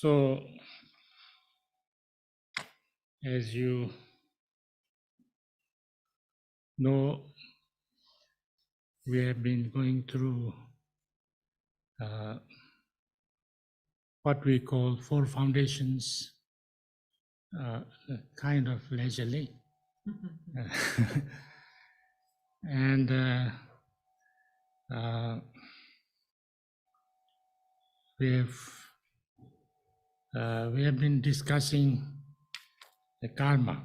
So, as you know, we have been going through what we call 4 foundations, kind of leisurely. And we have been discussing the karma.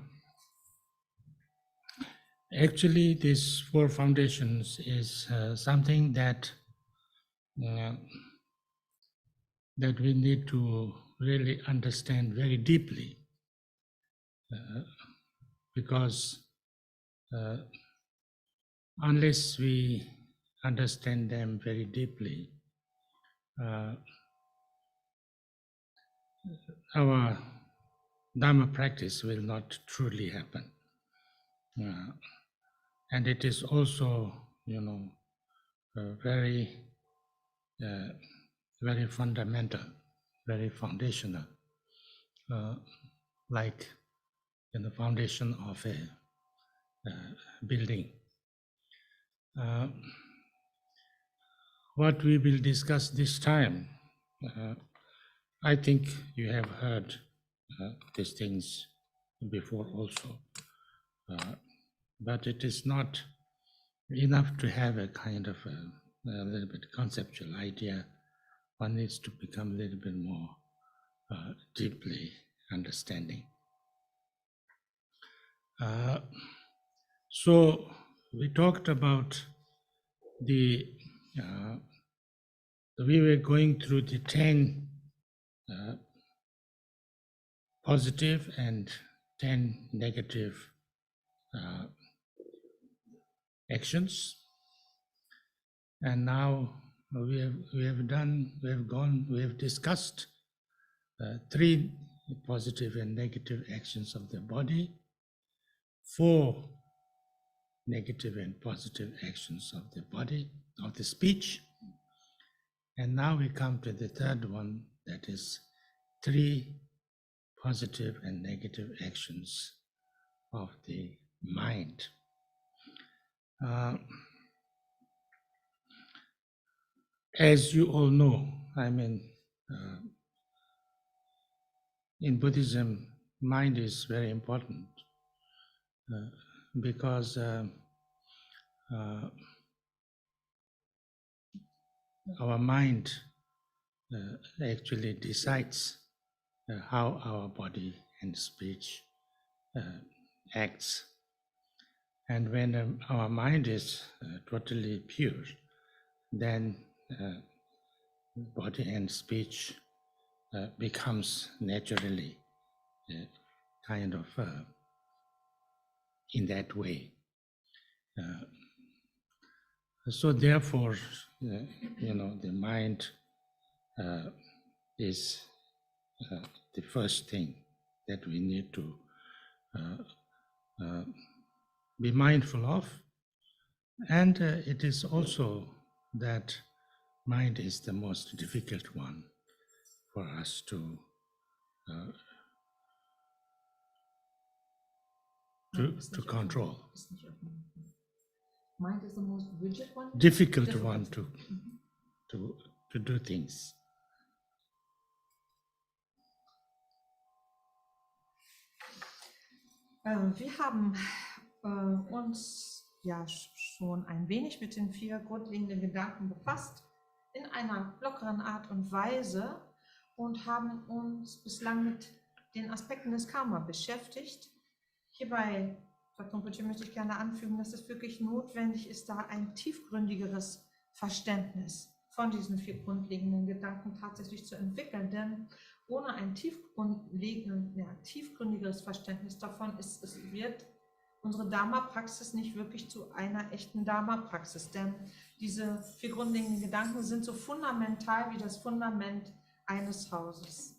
Actually, these 4 foundations is something that that we need to really understand very deeply, because unless we understand them very deeply, our Dharma practice will not truly happen. And it is also, very, very fundamental, very foundational, like in the foundation of a building. What we will discuss this time, I think you have heard these things before also, but it is not enough to have a kind of a little bit conceptual idea. One needs to become a little bit more deeply understanding. So we talked about we were going through the 10 positive and 10 negative actions, and now we have discussed 3 positive and negative actions of the body, 4 negative and positive actions of the body, of the speech, and now we come to the 3rd one, that is 3 positive and negative actions of the mind. As you all know, in Buddhism, mind is very important because our mind actually decides how our body and speech acts. And when our mind is totally pure, then body and speech becomes naturally kind of in that way. So therefore, the mind is the first thing that we need to be mindful of. And it is also that mind is the most difficult one for us to control. Mind is the most rigid one? Difficult one to do things. Wir haben uns ja schon ein wenig mit den 4 grundlegenden Gedanken befasst, in einer lockeren Art und Weise, und haben uns bislang mit den Aspekten des Karma beschäftigt. Hierbei, Dr. Rinpoche, möchte ich gerne anfügen, dass es wirklich notwendig ist, da ein tiefgründigeres Verständnis von diesen 4 grundlegenden Gedanken tatsächlich zu entwickeln, denn ohne ein tiefgründigeres Verständnis davon wird unsere Dharma-Praxis nicht wirklich zu einer echten Dharma-Praxis, denn diese 4 grundlegenden Gedanken sind so fundamental wie das Fundament eines Hauses.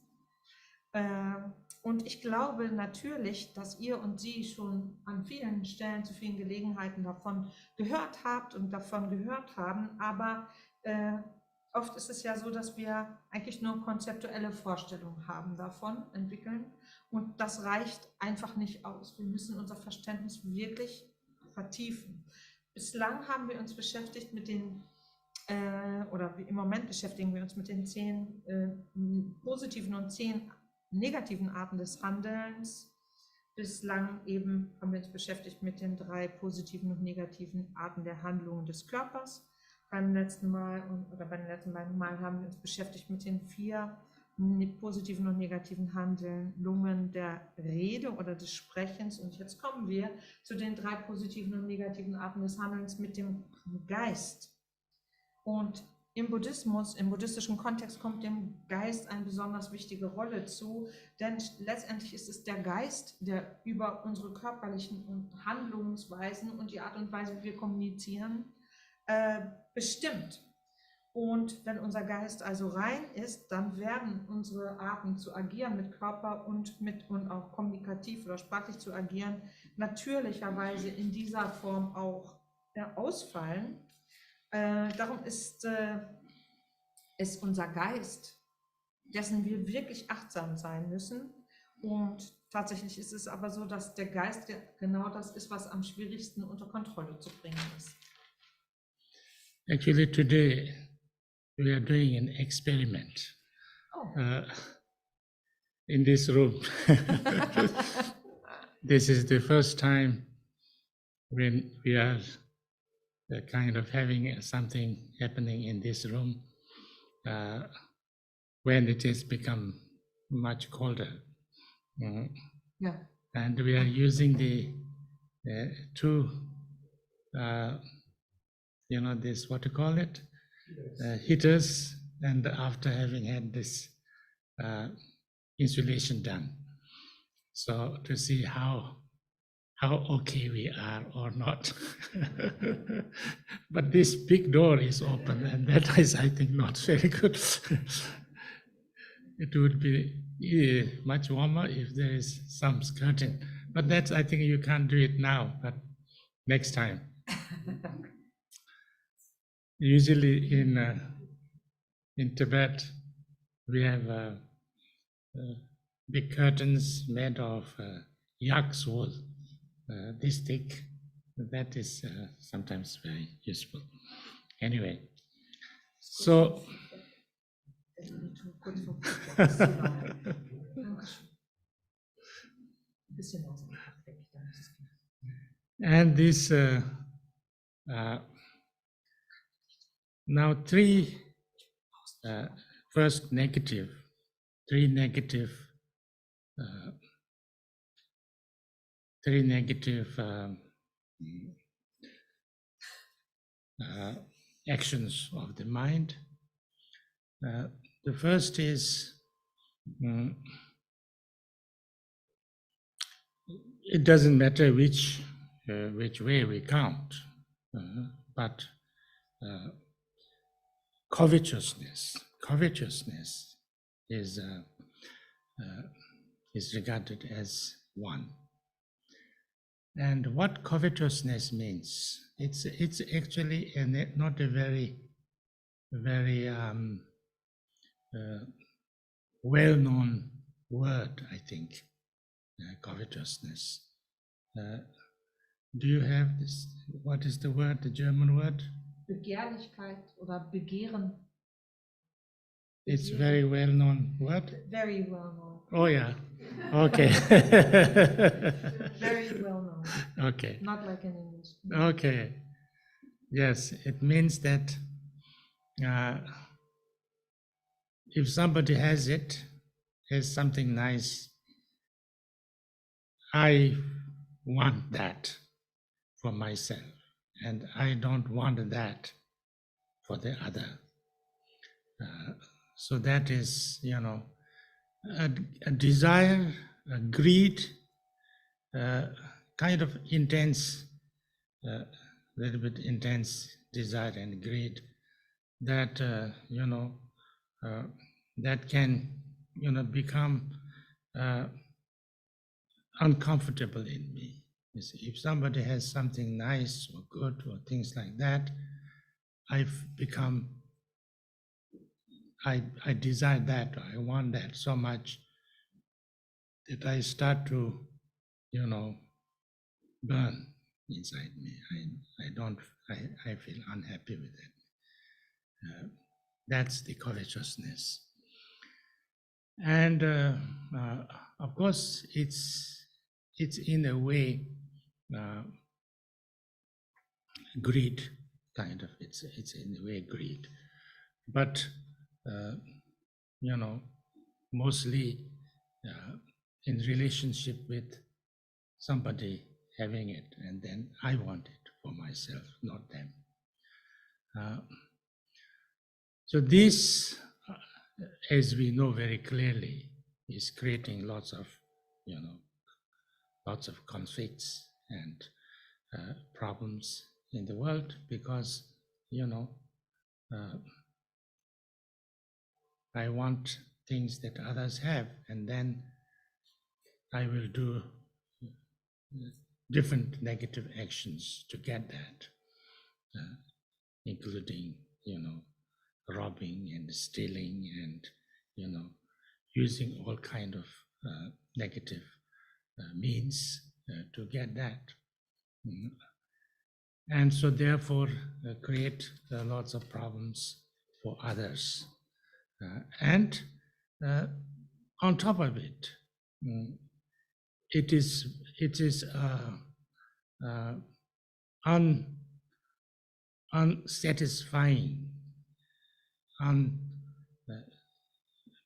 Und ich glaube natürlich, dass ihr und Sie schon an vielen Stellen zu vielen Gelegenheiten davon gehört habt und davon gehört haben, aber oft ist es ja so, dass wir eigentlich nur konzeptuelle Vorstellungen haben davon, entwickeln. Und das reicht einfach nicht aus. Wir müssen unser Verständnis wirklich vertiefen. Bislang haben wir uns beschäftigt mit den, oder im Moment beschäftigen wir uns mit den 10 positiven und 10 negativen Arten des Handelns. Bislang eben haben wir uns beschäftigt mit den 3 positiven und negativen Arten der Handlungen des Körpers. Beim letzten Mal oder bei den letzten beiden Malen haben wir uns beschäftigt mit den 4 positiven und negativen Handlungen der Rede oder des Sprechens. Und jetzt kommen wir zu den 3 positiven und negativen Arten des Handelns mit dem Geist. Und im Buddhismus, im buddhistischen Kontext kommt dem Geist eine besonders wichtige Rolle zu, denn letztendlich ist es der Geist, der über unsere körperlichen Handlungsweisen und die Art und Weise, wie wir kommunizieren, bestimmt. Und wenn unser Geist also rein ist, dann werden unsere Arten zu agieren mit Körper und auch kommunikativ oder sprachlich zu agieren, natürlicherweise in dieser Form auch ausfallen. Darum ist unser Geist, dessen wir wirklich achtsam sein müssen. Und tatsächlich ist es aber so, dass der Geist genau das ist, was am schwierigsten unter Kontrolle zu bringen ist. Actually, today we are doing an experiment in this room. This is the first time when we are kind of having something happening in this room when it has become much colder. Yeah. And we are using the 2, this, what to call it? Heaters, and after having had this insulation done. So to see how okay we are or not. But this big door is open, and that is, I think, not very good. It would be much warmer if there is some skirting. But that's, I think you can't do it now, but next time. Usually in Tibet, we have big curtains made of yak's wool, this thick. That is sometimes very useful. Anyway, so and this now 3 first negative, 3 negative actions of the mind. The first is it doesn't matter which way we count, but covetousness is regarded as one. And what covetousness means? It's actually not a very well-known word, I think. Covetousness. Do you have this? What is the word? The German word? Begehrlichkeit oder Begehren. It's very well-known word. Very well known. Oh yeah. Okay. Very well known. Okay. Not like in English. Okay. Yes, it means that if somebody has something nice, I want that for myself, and I don't want that for the other. So that is, a desire, a greed, kind of intense, little bit intense desire and greed that, that can, become uncomfortable in me. You see, if somebody has something nice or good or things like that, I've become I desire that, I want that so much that I start to, burn inside me. I feel unhappy with it. That's the covetousness. And of course, it's in a way greed, kind of. It's in a way greed, but mostly in relationship with somebody having it, and then I want it for myself, not them. So this, as we know very clearly, is creating lots of conflicts and problems in the world, because I want things that others have, and then I will do different negative actions to get that, including robbing and stealing and using all kind of negative means to get that. And so therefore create lots of problems for others. And on top of it, it is unsatisfying,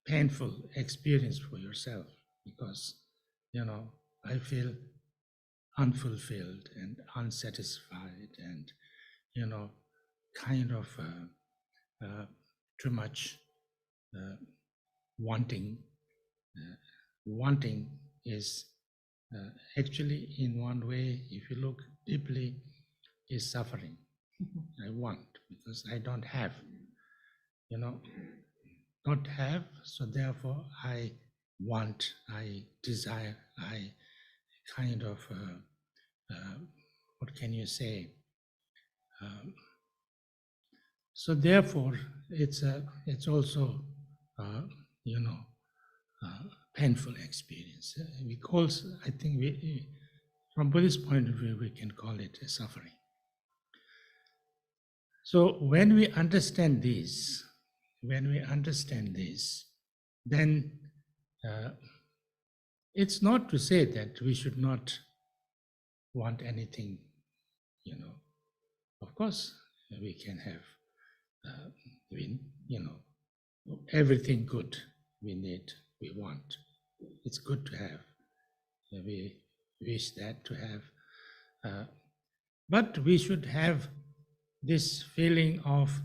painful experience for yourself, because I feel unfulfilled and unsatisfied, and kind of too much wanting. Wanting is actually, in one way, if you look deeply, is suffering. I want because I don't have, not have, so therefore I want, I desire, I kind of, what can you say? So therefore, it's also, painful experience. I think from Buddhist point of view, we can call it a suffering. So when we understand this, then it's not to say that we should not want anything, Of course, we can have, everything good we need, we want. It's good to have. We wish that to have. But we should have this feeling of,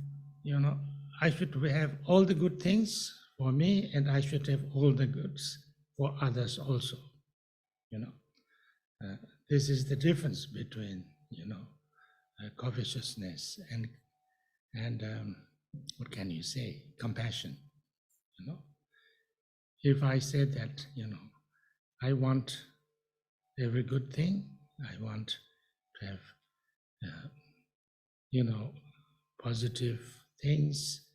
I should have all the good things for me, and I should have all the goods for others also. This is the difference between, covetousness and what can you say, compassion. If I say that, I want every good thing, I want to have, positive things,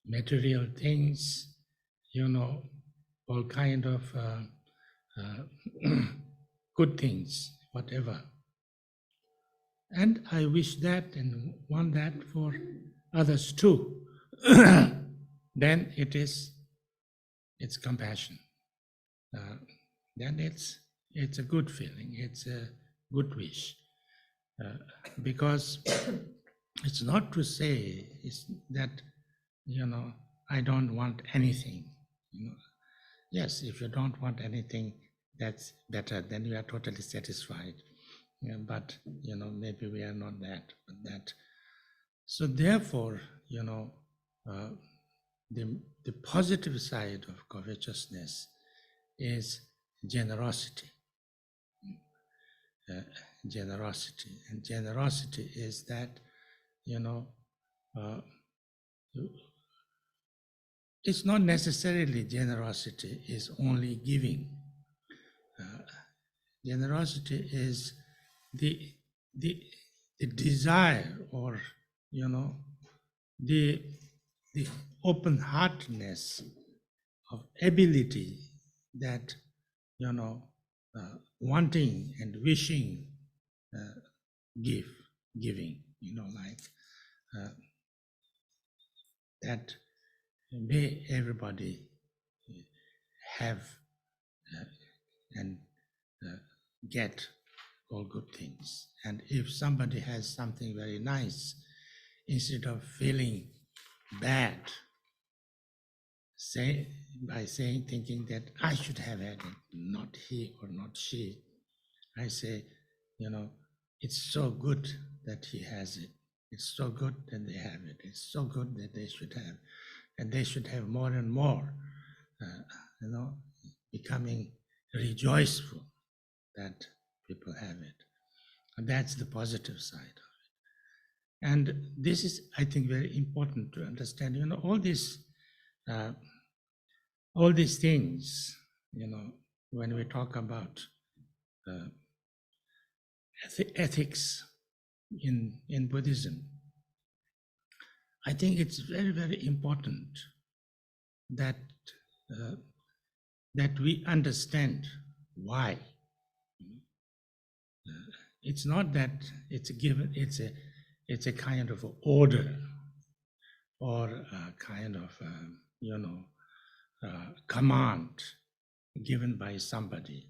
material things, all kind of good things, whatever. And I wish that and want that for others too. Then it's compassion. Then it's a good feeling. It's a good wish, because it's not to say that I don't want anything. Yes, if you don't want anything, that's better. Then you are totally satisfied. But maybe we are not that. But that. So therefore, the positive side of covetousness is generosity. Generosity. And generosity is that, it's not necessarily generosity is only giving. Generosity is the desire, or the open-heartedness, of ability that, wanting and wishing, giving, that may everybody have and get all good things. And if somebody has something very nice, instead of feeling bad, thinking that I should have had it, not he or not she, I say, it's so good that he has it. It's so good that they have it. It's so good that they should have, and they should have more and more, becoming rejoiceful that people have it. And that's the positive side of it. And this is, I think, very important to understand. All these things, when we talk about ethics in Buddhism, I think it's very, very important that we understand why. It's not that it's given, it's a kind of order or a kind of command given by somebody,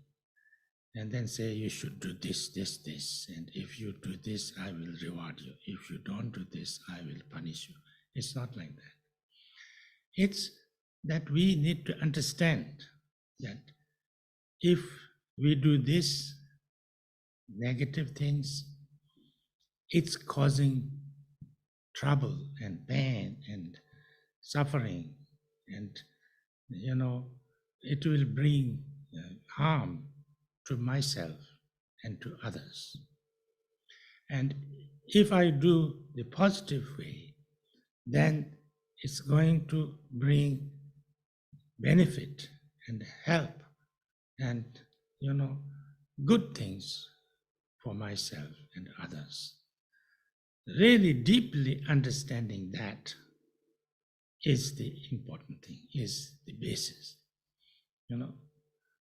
and then say you should do this, and if you do this, I will reward you. If you don't do this, I will punish you. It's not like that. It's that we need to understand that if we do this negative things, it's causing trouble and pain and suffering, and it will bring harm to myself and to others. And if I do the positive way, then it's going to bring benefit and help and good things for myself and others. Really deeply understanding that is the important thing, is the basis.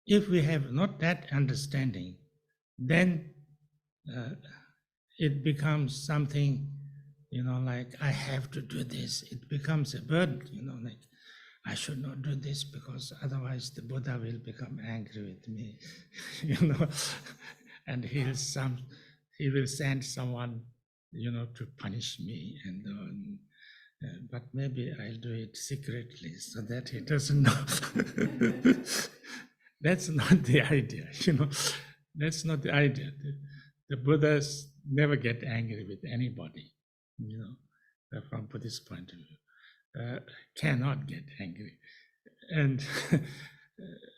If we have not that understanding, then it becomes something, like I have to do this. It becomes a burden, like I should not do this because otherwise the Buddha will become angry with me, and he will send someone, to punish me, and but maybe I'll do it secretly so that he doesn't know. That's not the idea, That's not the idea. The Buddhas never get angry with anybody, from Buddhist point of view. Cannot get angry. And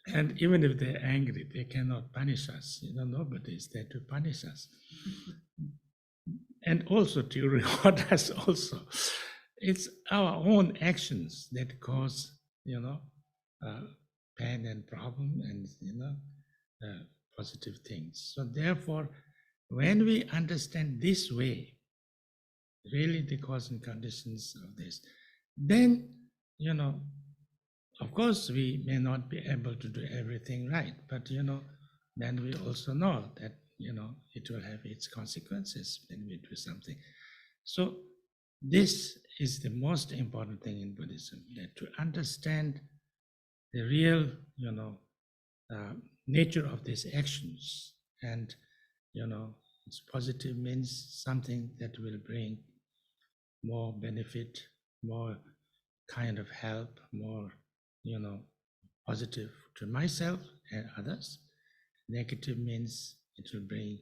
and even if they're angry, they cannot punish us. Nobody is there to punish us. And also to reward us also. It's our own actions that cause, pain and problem and, positive things. So therefore, when we understand this way, really the cause and conditions of this, then, of course, we may not be able to do everything right, but, then we also know that, it will have its consequences when we do something. So this is the most important thing in Buddhism, that to understand the real, nature of these actions. And, it's positive means something that will bring more benefit, more kind of help, more, positive to myself and others. Negative means it will bring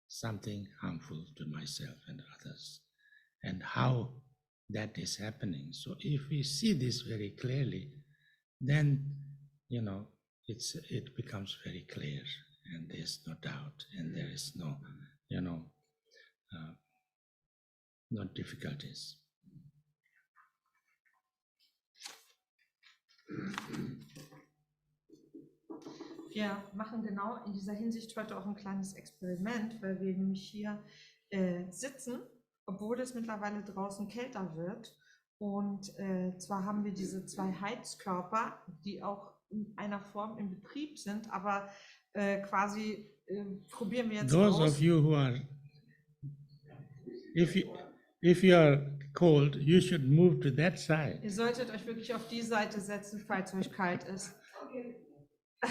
something harmful to myself and others. And how that is happening. So if we see this very clearly, then, it becomes very clear, and there's no doubt, and there is no, no difficulties. Wir machen genau in dieser Hinsicht heute auch ein kleines Experiment, weil wir nämlich hier sitzen, obwohl es mittlerweile draußen kälter wird, Und zwar haben wir diese zwei Heizkörper, die auch in einer Form in Betrieb sind, aber quasi probieren wir jetzt Those aus. of you who are, if you are cold, you should move to that side. Ihr solltet euch wirklich auf die Seite setzen, falls euch kalt ist. Auf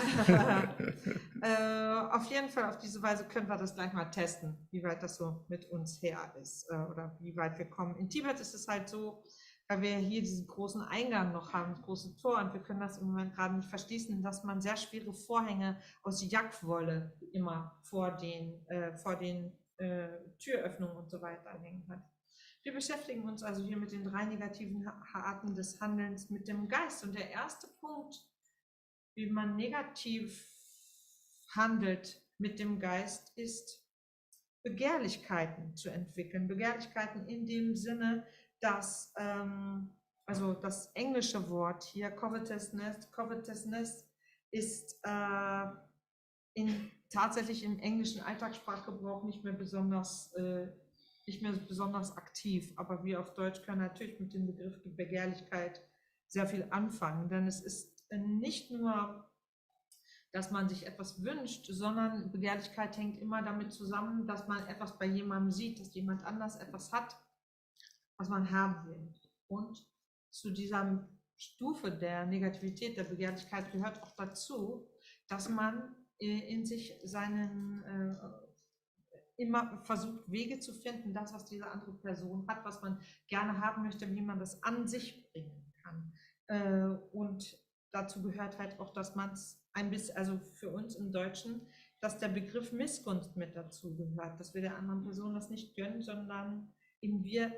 jeden Fall, auf diese Weise können wir das gleich mal testen, wie weit das so mit uns her ist oder wie weit wir kommen. In Tibet ist es halt so, weil wir hier diesen großen Eingang noch haben, das große Tor, und wir können das im Moment gerade nicht verschließen, dass man sehr schwere Vorhänge aus Jackwolle immer vor den Türöffnungen und so weiter hängen hat. Wir beschäftigen uns also hier mit den 3 negativen Arten des Handelns mit dem Geist. Und der erste Punkt, wie man negativ handelt mit dem Geist, ist Begehrlichkeiten zu entwickeln. Begehrlichkeiten in dem Sinne, dass, also das englische Wort hier, covetousness ist tatsächlich im englischen Alltagssprachgebrauch nicht mehr besonders aktiv, aber wir auf Deutsch können natürlich mit dem Begriff Begehrlichkeit sehr viel anfangen, denn es ist nicht nur, dass man sich etwas wünscht, sondern Begehrlichkeit hängt immer damit zusammen, dass man etwas bei jemandem sieht, dass jemand anders etwas hat, was man haben will. Und zu dieser Stufe der Negativität, der Begehrlichkeit gehört auch dazu, dass man in sich immer versucht, Wege zu finden, das, was diese andere Person hat, was man gerne haben möchte, wie man das an sich bringen kann. Und dazu gehört halt auch, dass man es ein bisschen, also für uns im Deutschen, dass der Begriff Missgunst mit dazu gehört, dass wir der anderen Person das nicht gönnen, sondern eben wir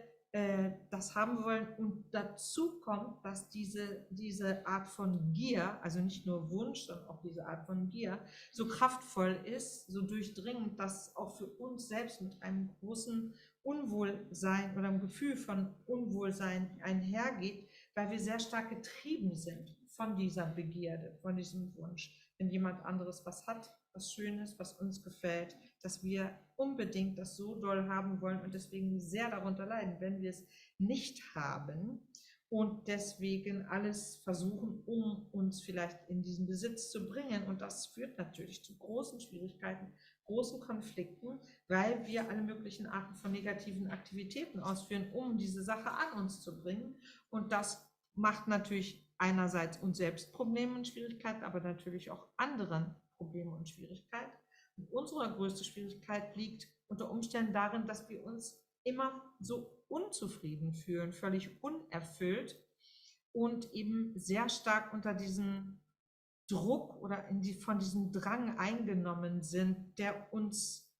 das haben wollen. Und dazu kommt, dass diese Art von Gier, also nicht nur Wunsch, sondern auch diese Art von Gier, so kraftvoll ist, so durchdringend, dass auch für uns selbst mit einem großen Unwohlsein oder einem Gefühl von Unwohlsein einhergeht, weil wir sehr stark getrieben sind von dieser Begierde, von diesem Wunsch. Wenn jemand anderes was hat, was Schönes, was uns gefällt, dass wir unbedingt das so doll haben wollen und deswegen sehr darunter leiden, wenn wir es nicht haben, und deswegen alles versuchen, um uns vielleicht in diesen Besitz zu bringen. Und das führt natürlich zu großen Schwierigkeiten, großen Konflikten, weil wir alle möglichen Arten von negativen Aktivitäten ausführen, um diese Sache an uns zu bringen. Und das macht natürlich einerseits uns selbst Probleme und Schwierigkeiten, aber natürlich auch anderen Probleme und Schwierigkeiten. Und unsere größte Schwierigkeit liegt unter Umständen darin, dass wir uns immer so unzufrieden fühlen, völlig unerfüllt und eben sehr stark unter diesem Druck oder von diesem Drang eingenommen sind, der uns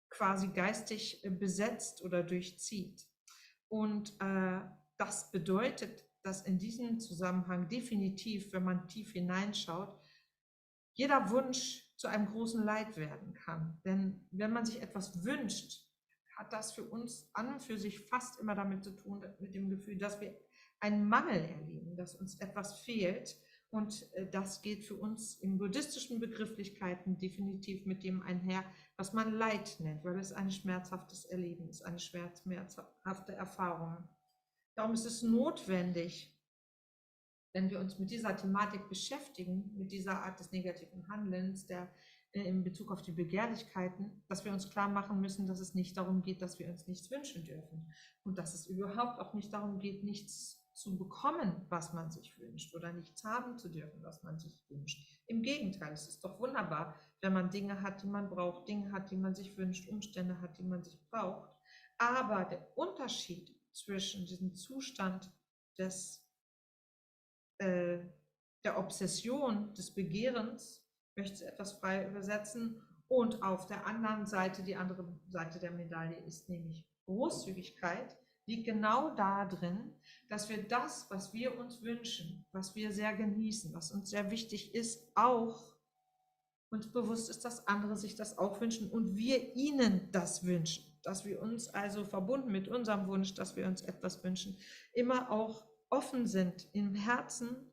quasi geistig besetzt oder durchzieht. Und das bedeutet, dass in diesem Zusammenhang definitiv, wenn man tief hineinschaut, jeder Wunsch zu einem großen Leid werden kann. Denn wenn man sich etwas wünscht, hat das für uns an und für sich fast immer damit zu tun, mit dem Gefühl, dass wir einen Mangel erleben, dass uns etwas fehlt. Und das geht für uns in buddhistischen Begrifflichkeiten definitiv mit dem einher, was man Leid nennt, weil es ein schmerzhaftes Erleben ist, eine schmerzhafte Erfahrung. Darum ist es notwendig, wenn wir uns mit dieser Thematik beschäftigen, mit dieser Art des negativen Handelns, in Bezug auf die Begehrlichkeiten, dass wir uns klar machen müssen, dass es nicht darum geht, dass wir uns nichts wünschen dürfen und dass es überhaupt auch nicht darum geht, nichts zu bekommen, was man sich wünscht, oder nichts haben zu dürfen, was man sich wünscht. Im Gegenteil, es ist doch wunderbar, wenn man Dinge hat, die man braucht, Dinge hat, die man sich wünscht, Umstände hat, die man sich braucht. Aber der Unterschied zwischen diesem Zustand der Obsession, des Begehrens, möchte es etwas frei übersetzen, und auf der anderen Seite, die andere Seite der Medaille ist nämlich Großzügigkeit, liegt genau darin, dass wir das, was wir uns wünschen, was wir sehr genießen, was uns sehr wichtig ist, auch uns bewusst ist, dass andere sich das auch wünschen und wir ihnen das wünschen, dass wir uns also verbunden mit unserem Wunsch, dass wir uns etwas wünschen, immer auch offen sind im Herzen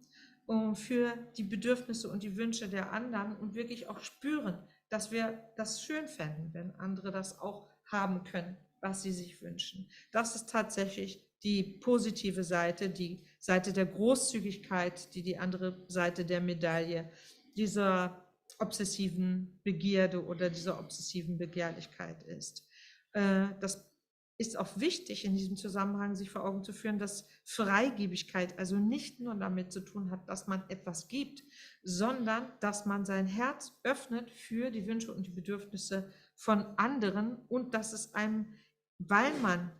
für die Bedürfnisse und die Wünsche der anderen und wirklich auch spüren, dass wir das schön fänden, wenn andere das auch haben können, was sie sich wünschen. Das ist tatsächlich die positive Seite, die Seite der Großzügigkeit, die andere Seite der Medaille dieser obsessiven Begierde oder dieser obsessiven Begehrlichkeit ist. Das ist auch wichtig in diesem Zusammenhang, sich vor Augen zu führen, dass Freigebigkeit also nicht nur damit zu tun hat, dass man etwas gibt, sondern dass man sein Herz öffnet für die Wünsche und die Bedürfnisse von anderen und dass es einem, weil man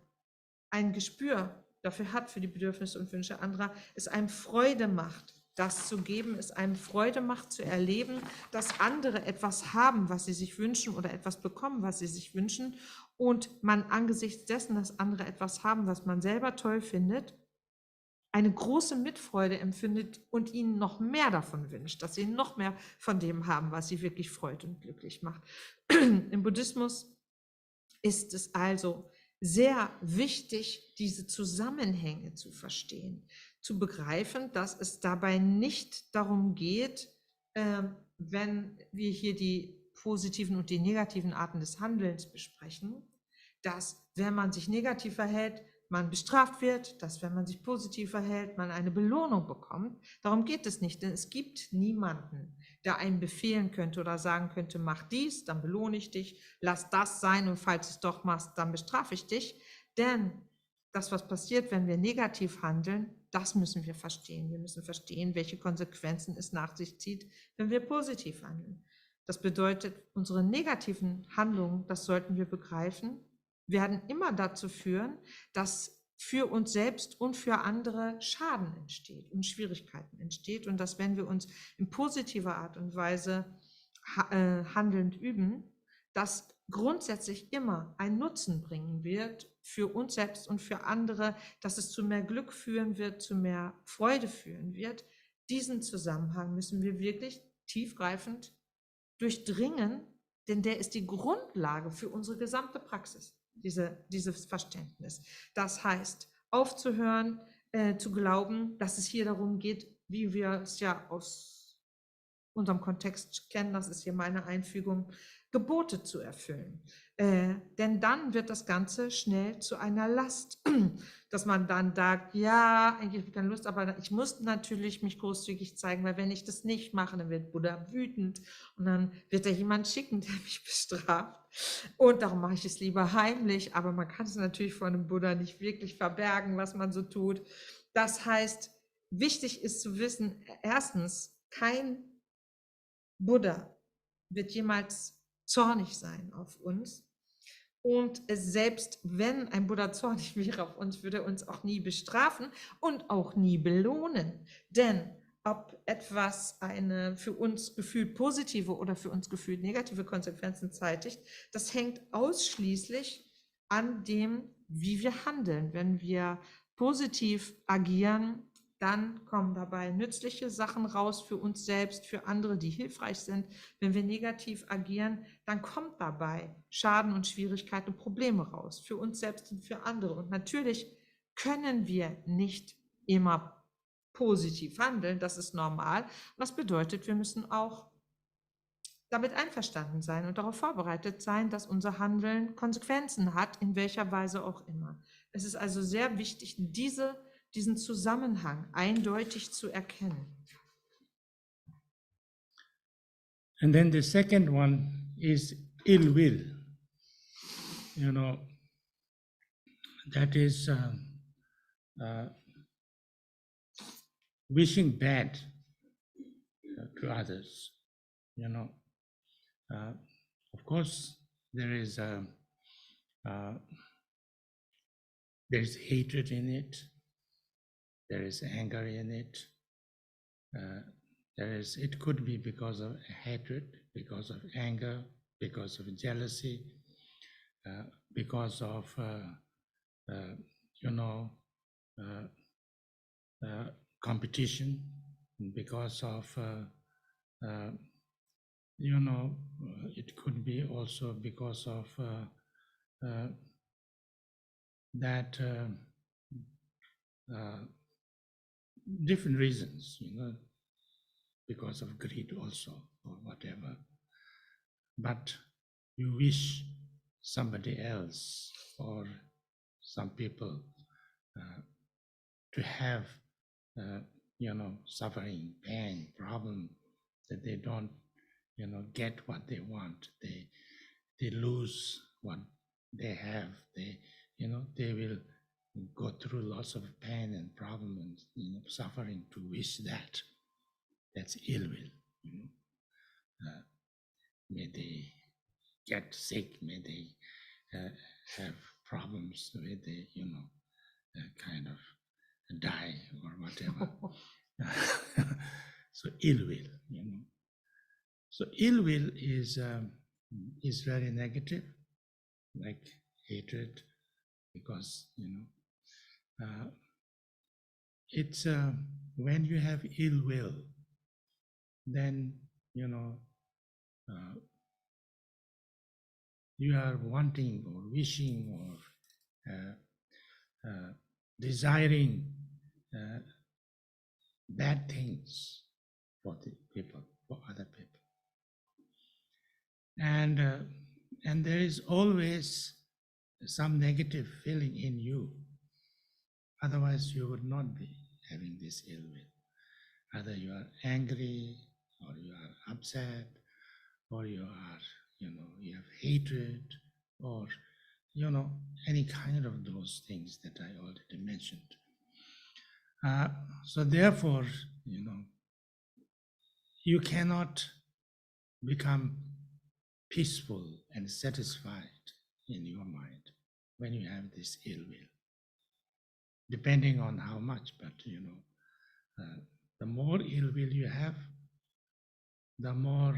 ein Gespür dafür hat, für die Bedürfnisse und Wünsche anderer, es einem Freude macht, das zu geben, es einem Freude macht, zu erleben, dass andere etwas haben, was sie sich wünschen oder etwas bekommen, was sie sich wünschen und man angesichts dessen, dass andere etwas haben, was man selber toll findet, eine große Mitfreude empfindet und ihnen noch mehr davon wünscht, dass sie noch mehr von dem haben, was sie wirklich freut und glücklich macht. Im Buddhismus ist es also sehr wichtig, diese Zusammenhänge zu verstehen, zu begreifen, dass es dabei nicht darum geht, wenn wir hier die positiven und die negativen Arten des Handelns besprechen, dass wenn man sich negativ verhält, man bestraft wird, dass wenn man sich positiv verhält, man eine Belohnung bekommt. Darum geht es nicht, denn es gibt niemanden, der einem befehlen könnte oder sagen könnte, mach dies, dann belohne ich dich, lass das sein und falls du es doch machst, dann bestrafe ich dich. Denn das, was passiert, wenn wir negativ handeln, das müssen wir verstehen. Wir müssen verstehen, welche Konsequenzen es nach sich zieht, wenn wir positiv handeln. Das bedeutet, unsere negativen Handlungen, das sollten wir begreifen, werden immer dazu führen, dass für uns selbst und für andere Schaden entsteht und Schwierigkeiten entsteht und dass, wenn wir uns in positiver Art und Weise handelnd üben, das grundsätzlich immer einen Nutzen bringen wird für uns selbst und für andere, dass es zu mehr Glück führen wird, zu mehr Freude führen wird. Diesen Zusammenhang müssen wir wirklich tiefgreifend durchdringen, denn der ist die Grundlage für unsere gesamte Praxis, dieses Verständnis. Das heißt, aufzuhören, zu glauben, dass es hier darum geht, wie wir es ja aus unserem Kontext kennen, das ist hier meine Einfügung, Gebote zu erfüllen. Denn dann wird das Ganze schnell zu einer Last, dass man dann sagt, ja, eigentlich habe ich keine Lust, aber ich muss natürlich mich großzügig zeigen, weil wenn ich das nicht mache, dann wird Buddha wütend und dann wird da jemand schicken, der mich bestraft. Und darum mache ich es lieber heimlich, aber man kann es natürlich vor einem Buddha nicht wirklich verbergen, was man so tut. Das heißt, wichtig ist zu wissen, erstens, kein Buddha wird jemals zornig sein auf uns. Und selbst wenn ein Buddha zornig wäre auf uns, würde er uns auch nie bestrafen und auch nie belohnen. Denn ob etwas eine für uns gefühlt positive oder für uns gefühlt negative Konsequenzen zeitigt, das hängt ausschließlich an dem, wie wir handeln. Wenn wir positiv agieren, dann kommen dabei nützliche Sachen raus für uns selbst, für andere, die hilfreich sind. Wenn wir negativ agieren, dann kommt dabei Schaden und Schwierigkeiten und Probleme raus, für uns selbst und für andere. Und natürlich können wir nicht immer positiv handeln, das ist normal. Das bedeutet, wir müssen auch damit einverstanden sein und darauf vorbereitet sein, dass unser Handeln Konsequenzen hat, in welcher Weise auch immer. Es ist also sehr wichtig, diesen Zusammenhang eindeutig zu erkennen. And then the second one is ill will. You know, that is wishing bad to others. You know, of course, there is hatred in it. There is anger in it. It could be because of hatred, because of anger, because of jealousy, because of competition, because of it could be also because of different reasons, because of greed also or whatever. But you wish somebody else or some people to have, suffering, pain, problem, that they don't, get what they want. They lose what they have. They will go through lots of pain and problem and suffering to wish that. That's ill will. May they get sick. May they have problems. May they, kind of die or whatever. So ill will. So ill will is very negative, like hatred, because it's when you have ill will, then you are wanting or wishing or desiring bad things for the people, for other people, and there is always some negative feeling in you. Otherwise, you would not be having this ill will. Either you are angry, or you are upset, or you are, you have hatred, or, any kind of those things that I already mentioned. So therefore, you cannot become peaceful and satisfied in your mind when you have this ill will, depending on how much, but the more ill will you have, the more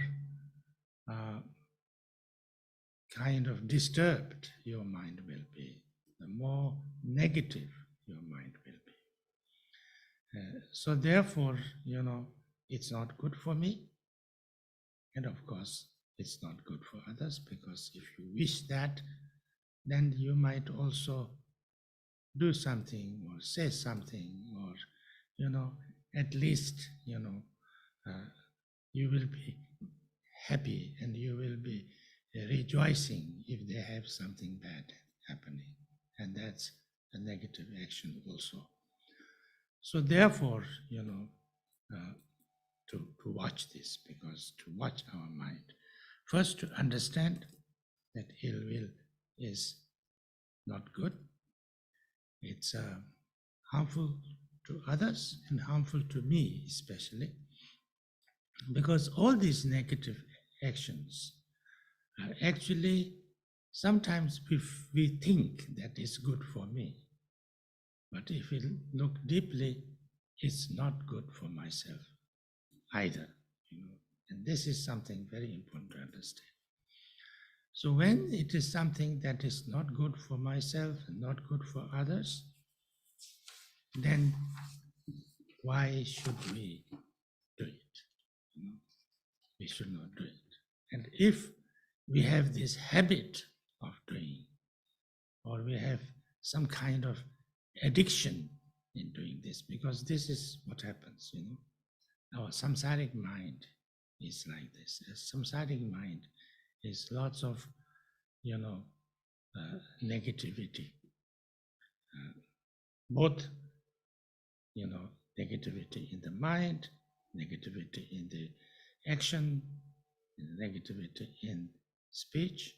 kind of disturbed your mind will be, the more negative your mind will be. So therefore, it's not good for me. And of course, it's not good for others, because if you wish that, then you might also do something or say something, or, at least, you will be happy and you will be rejoicing if they have something bad happening. And that's a negative action also. So therefore, to watch this, because to watch our mind, first to understand that ill will is not good. It's harmful to others and harmful to me especially, because all these negative actions are actually, sometimes we think that it's good for me, but if we look deeply, it's not good for myself either. And this is something very important to understand. So when it is something that is not good for myself and not good for others, then why should we do it? We should not do it. And if we have this habit of doing, or we have some kind of addiction in doing this, because this is what happens, our samsaric mind is like this. A samsaric mind is lots of, negativity, both, negativity in the mind, negativity in the action, negativity in speech.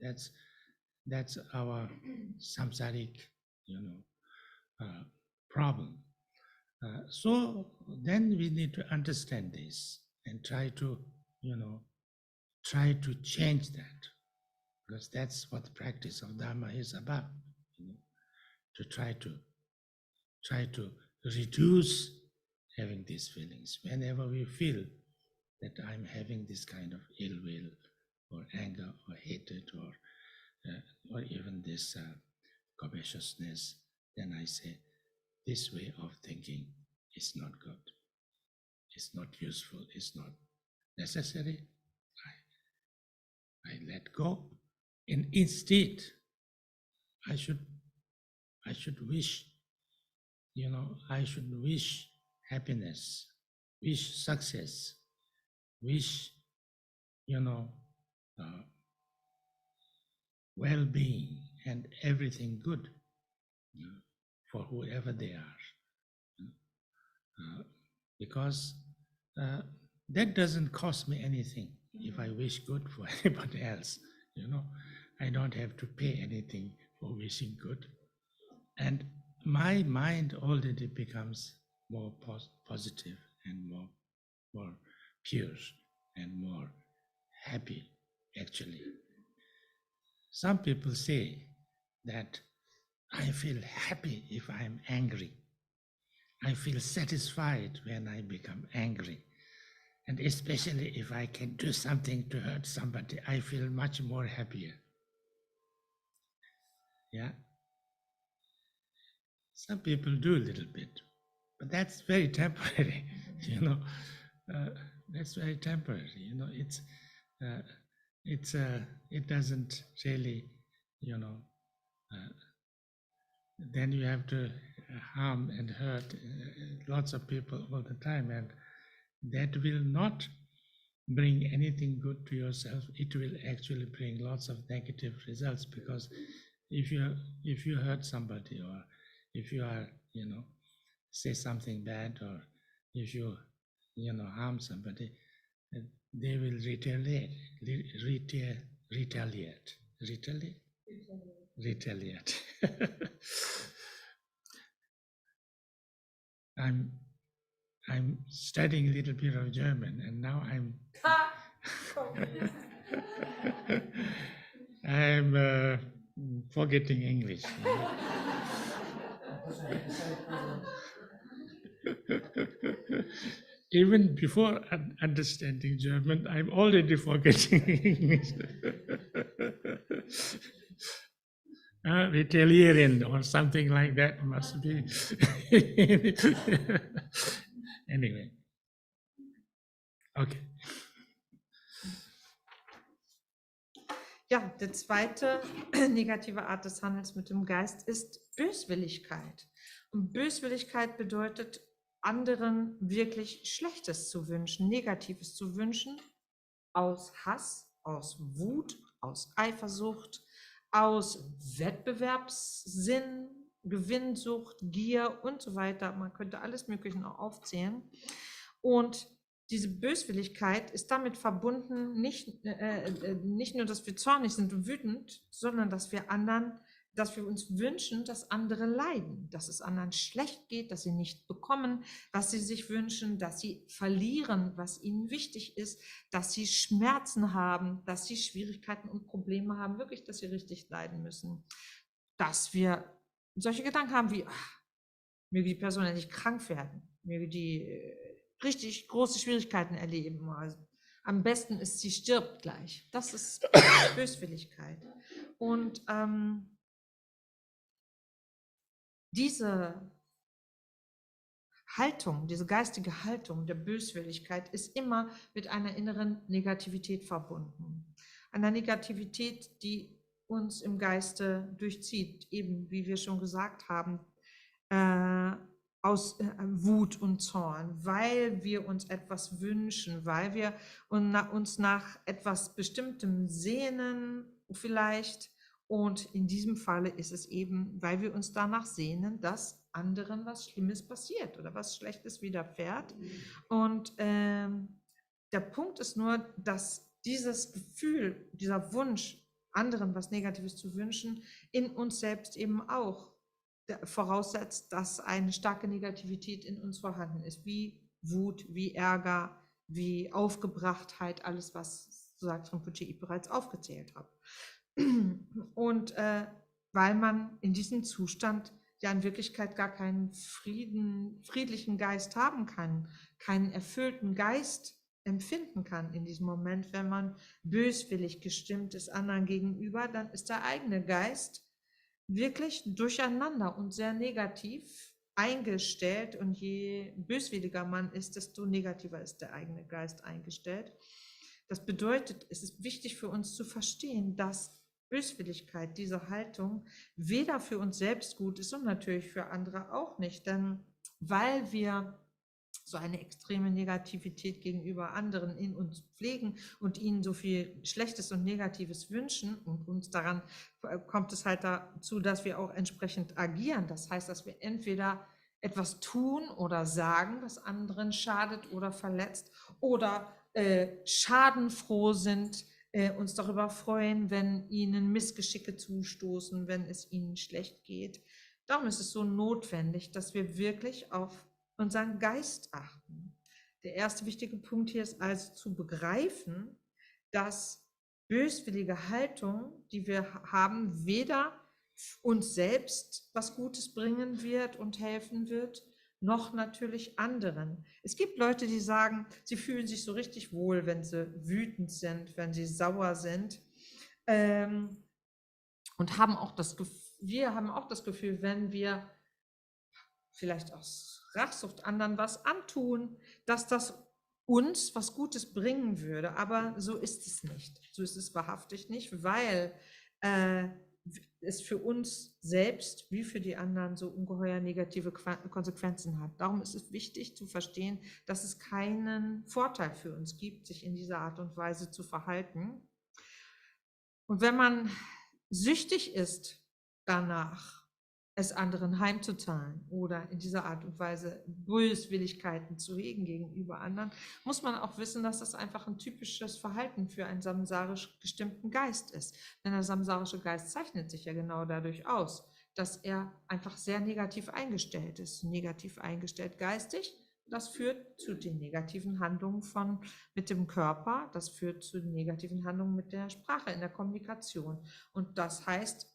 That's our samsaric, problem. So then we need to understand this and try to change that, because that's what the practice of Dharma is about. To try to reduce having these feelings. Whenever we feel that I'm having this kind of ill will, or anger, or hatred, or even this covetousness, then I say, this way of thinking is not good. It's not useful. It's not necessary. I let go, and instead, I should wish, I should wish happiness, wish success, wish, well-being and everything good for whoever they are. Because that doesn't cost me anything if I wish good for anybody else. I don't have to pay anything for wishing good. And my mind already becomes more positive and more pure and more happy, actually. Some people say that I feel happy if I'm angry. I feel satisfied when I become angry. And especially if I can do something to hurt somebody, I feel much more happier. Yeah. Some people do a little bit, but that's very temporary, that's very temporary, it doesn't really, then you have to harm and hurt lots of people all the time, and that will not bring anything good to yourself. It will actually bring lots of negative results, because if you hurt somebody, or if you are, say something bad, or if you, harm somebody, they will retaliate. I'm studying a little bit of German, and now I'm forgetting English. Even before understanding German, I'm already forgetting English. Retaliation or something like that must be. Anyway, okay. Ja, die zweite negative Art des Handels mit dem Geist ist Böswilligkeit. Und Böswilligkeit bedeutet, anderen wirklich Schlechtes zu wünschen, Negatives zu wünschen, aus Hass, aus Wut, aus Eifersucht, aus Wettbewerbssinn, Gewinnsucht, Gier und so weiter. Man könnte alles Mögliche noch aufzählen. Und diese Böswilligkeit ist damit verbunden, nicht nur, dass wir zornig sind und wütend, sondern dass wir uns wünschen, dass andere leiden, dass es anderen schlecht geht, dass sie nicht bekommen, was sie sich wünschen, dass sie verlieren, was ihnen wichtig ist, dass sie Schmerzen haben, dass sie Schwierigkeiten und Probleme haben, wirklich, dass sie richtig leiden müssen. Dass wir solche Gedanken haben wie, möge die Person endlich krank werden, möge die richtig große Schwierigkeiten erleben. Also, am besten ist, sie stirbt gleich. Das ist Böswilligkeit. Und diese Haltung, diese geistige Haltung der Böswilligkeit ist immer mit einer inneren Negativität verbunden. Einer Negativität, die uns im Geiste durchzieht, eben wie wir schon gesagt haben, aus Wut und Zorn, weil wir uns etwas wünschen, weil wir uns nach etwas Bestimmtem sehnen vielleicht. Und in diesem Falle ist es eben, weil wir uns danach sehnen, dass anderen was Schlimmes passiert oder was Schlechtes widerfährt. Und der Punkt ist nur, dass dieses Gefühl, dieser Wunsch, anderen was Negatives zu wünschen, in uns selbst eben auch voraussetzt, dass eine starke Negativität in uns vorhanden ist, wie Wut, wie Ärger, wie Aufgebrachtheit, alles, was sagt Rinpoche ich bereits aufgezählt habe. Und weil man in diesem Zustand ja in Wirklichkeit gar keinen friedlichen Geist haben kann, keinen erfüllten Geist empfinden kann in diesem Moment, wenn man böswillig gestimmt ist anderen gegenüber, dann ist der eigene Geist wirklich durcheinander und sehr negativ eingestellt, und je böswilliger man ist, desto negativer ist der eigene Geist eingestellt. Das bedeutet, es ist wichtig für uns zu verstehen, dass Böswilligkeit, diese Haltung, weder für uns selbst gut ist und natürlich für andere auch nicht, denn weil wir so eine extreme Negativität gegenüber anderen in uns pflegen und ihnen so viel Schlechtes und Negatives wünschen, und uns daran kommt es halt dazu, dass wir auch entsprechend agieren. Das heißt, dass wir entweder etwas tun oder sagen, was anderen schadet oder verletzt, oder schadenfroh sind, uns darüber freuen, wenn ihnen Missgeschicke zustoßen, wenn es ihnen schlecht geht. Darum ist es so notwendig, dass wir wirklich auf unseren Geist achten. Der erste wichtige Punkt hier ist also zu begreifen, dass böswillige Haltung, die wir haben, weder uns selbst was Gutes bringen wird und helfen wird, noch natürlich anderen. Es gibt Leute, die sagen, sie fühlen sich so richtig wohl, wenn sie wütend sind, wenn sie sauer sind. Und haben auch wir haben auch das Gefühl, wenn wir vielleicht aus Rachsucht anderen was antun, dass das uns was Gutes bringen würde. Aber so ist es nicht. So ist es wahrhaftig nicht, weil es für uns selbst wie für die anderen so ungeheuer negative Konsequenzen hat. Darum ist es wichtig zu verstehen, dass es keinen Vorteil für uns gibt, sich in dieser Art und Weise zu verhalten. Und wenn man süchtig ist danach, es anderen heimzuzahlen oder in dieser Art und Weise Böswilligkeiten zu hegen gegenüber anderen, muss man auch wissen, dass das einfach ein typisches Verhalten für einen samsarisch gestimmten Geist ist. Denn der samsarische Geist zeichnet sich ja genau dadurch aus, dass er einfach sehr negativ eingestellt ist. Negativ eingestellt geistig, das führt zu den negativen Handlungen mit dem Körper, das führt zu den negativen Handlungen mit der Sprache in der Kommunikation. Und das heißt,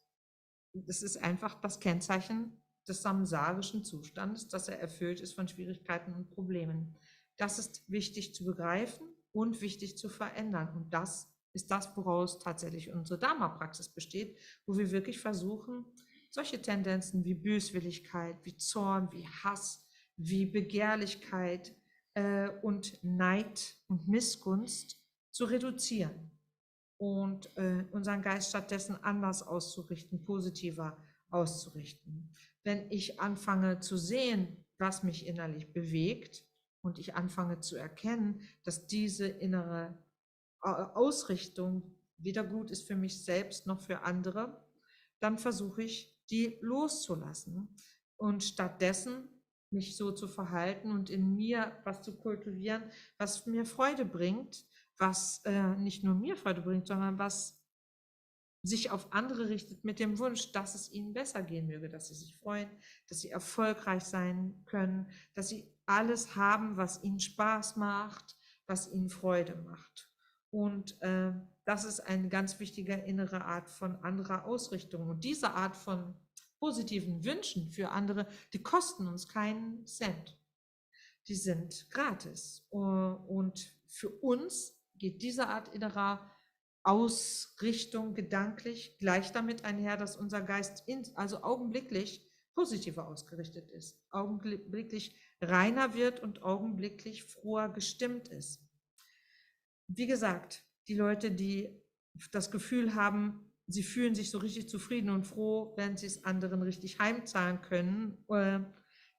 es ist einfach das Kennzeichen des samsarischen Zustandes, dass er erfüllt ist von Schwierigkeiten und Problemen. Das ist wichtig zu begreifen und wichtig zu verändern. Und das ist das, woraus tatsächlich unsere Dharma-Praxis besteht, wo wir wirklich versuchen, solche Tendenzen wie Böswilligkeit, wie Zorn, wie Hass, wie Begehrlichkeit und Neid und Missgunst zu reduzieren und unseren Geist stattdessen anders auszurichten, positiver auszurichten. Wenn ich anfange zu sehen, was mich innerlich bewegt, und ich anfange zu erkennen, dass diese innere Ausrichtung weder gut ist für mich selbst noch für andere, dann versuche ich, die loszulassen und stattdessen mich so zu verhalten und in mir was zu kultivieren, was mir Freude bringt, was nicht nur mir Freude bringt, sondern was sich auf andere richtet mit dem Wunsch, dass es ihnen besser gehen möge, dass sie sich freuen, dass sie erfolgreich sein können, dass sie alles haben, was ihnen Spaß macht, was ihnen Freude macht. Und das ist eine ganz wichtige innere Art von anderer Ausrichtung. Und diese Art von positiven Wünschen für andere, die kosten uns keinen Cent. Die sind gratis. Und für uns geht diese Art innerer Ausrichtung gedanklich gleich damit einher, dass unser Geist also augenblicklich positiver ausgerichtet ist, augenblicklich reiner wird und augenblicklich froher gestimmt ist. Wie gesagt, die Leute, die das Gefühl haben, sie fühlen sich so richtig zufrieden und froh, wenn sie es anderen richtig heimzahlen können,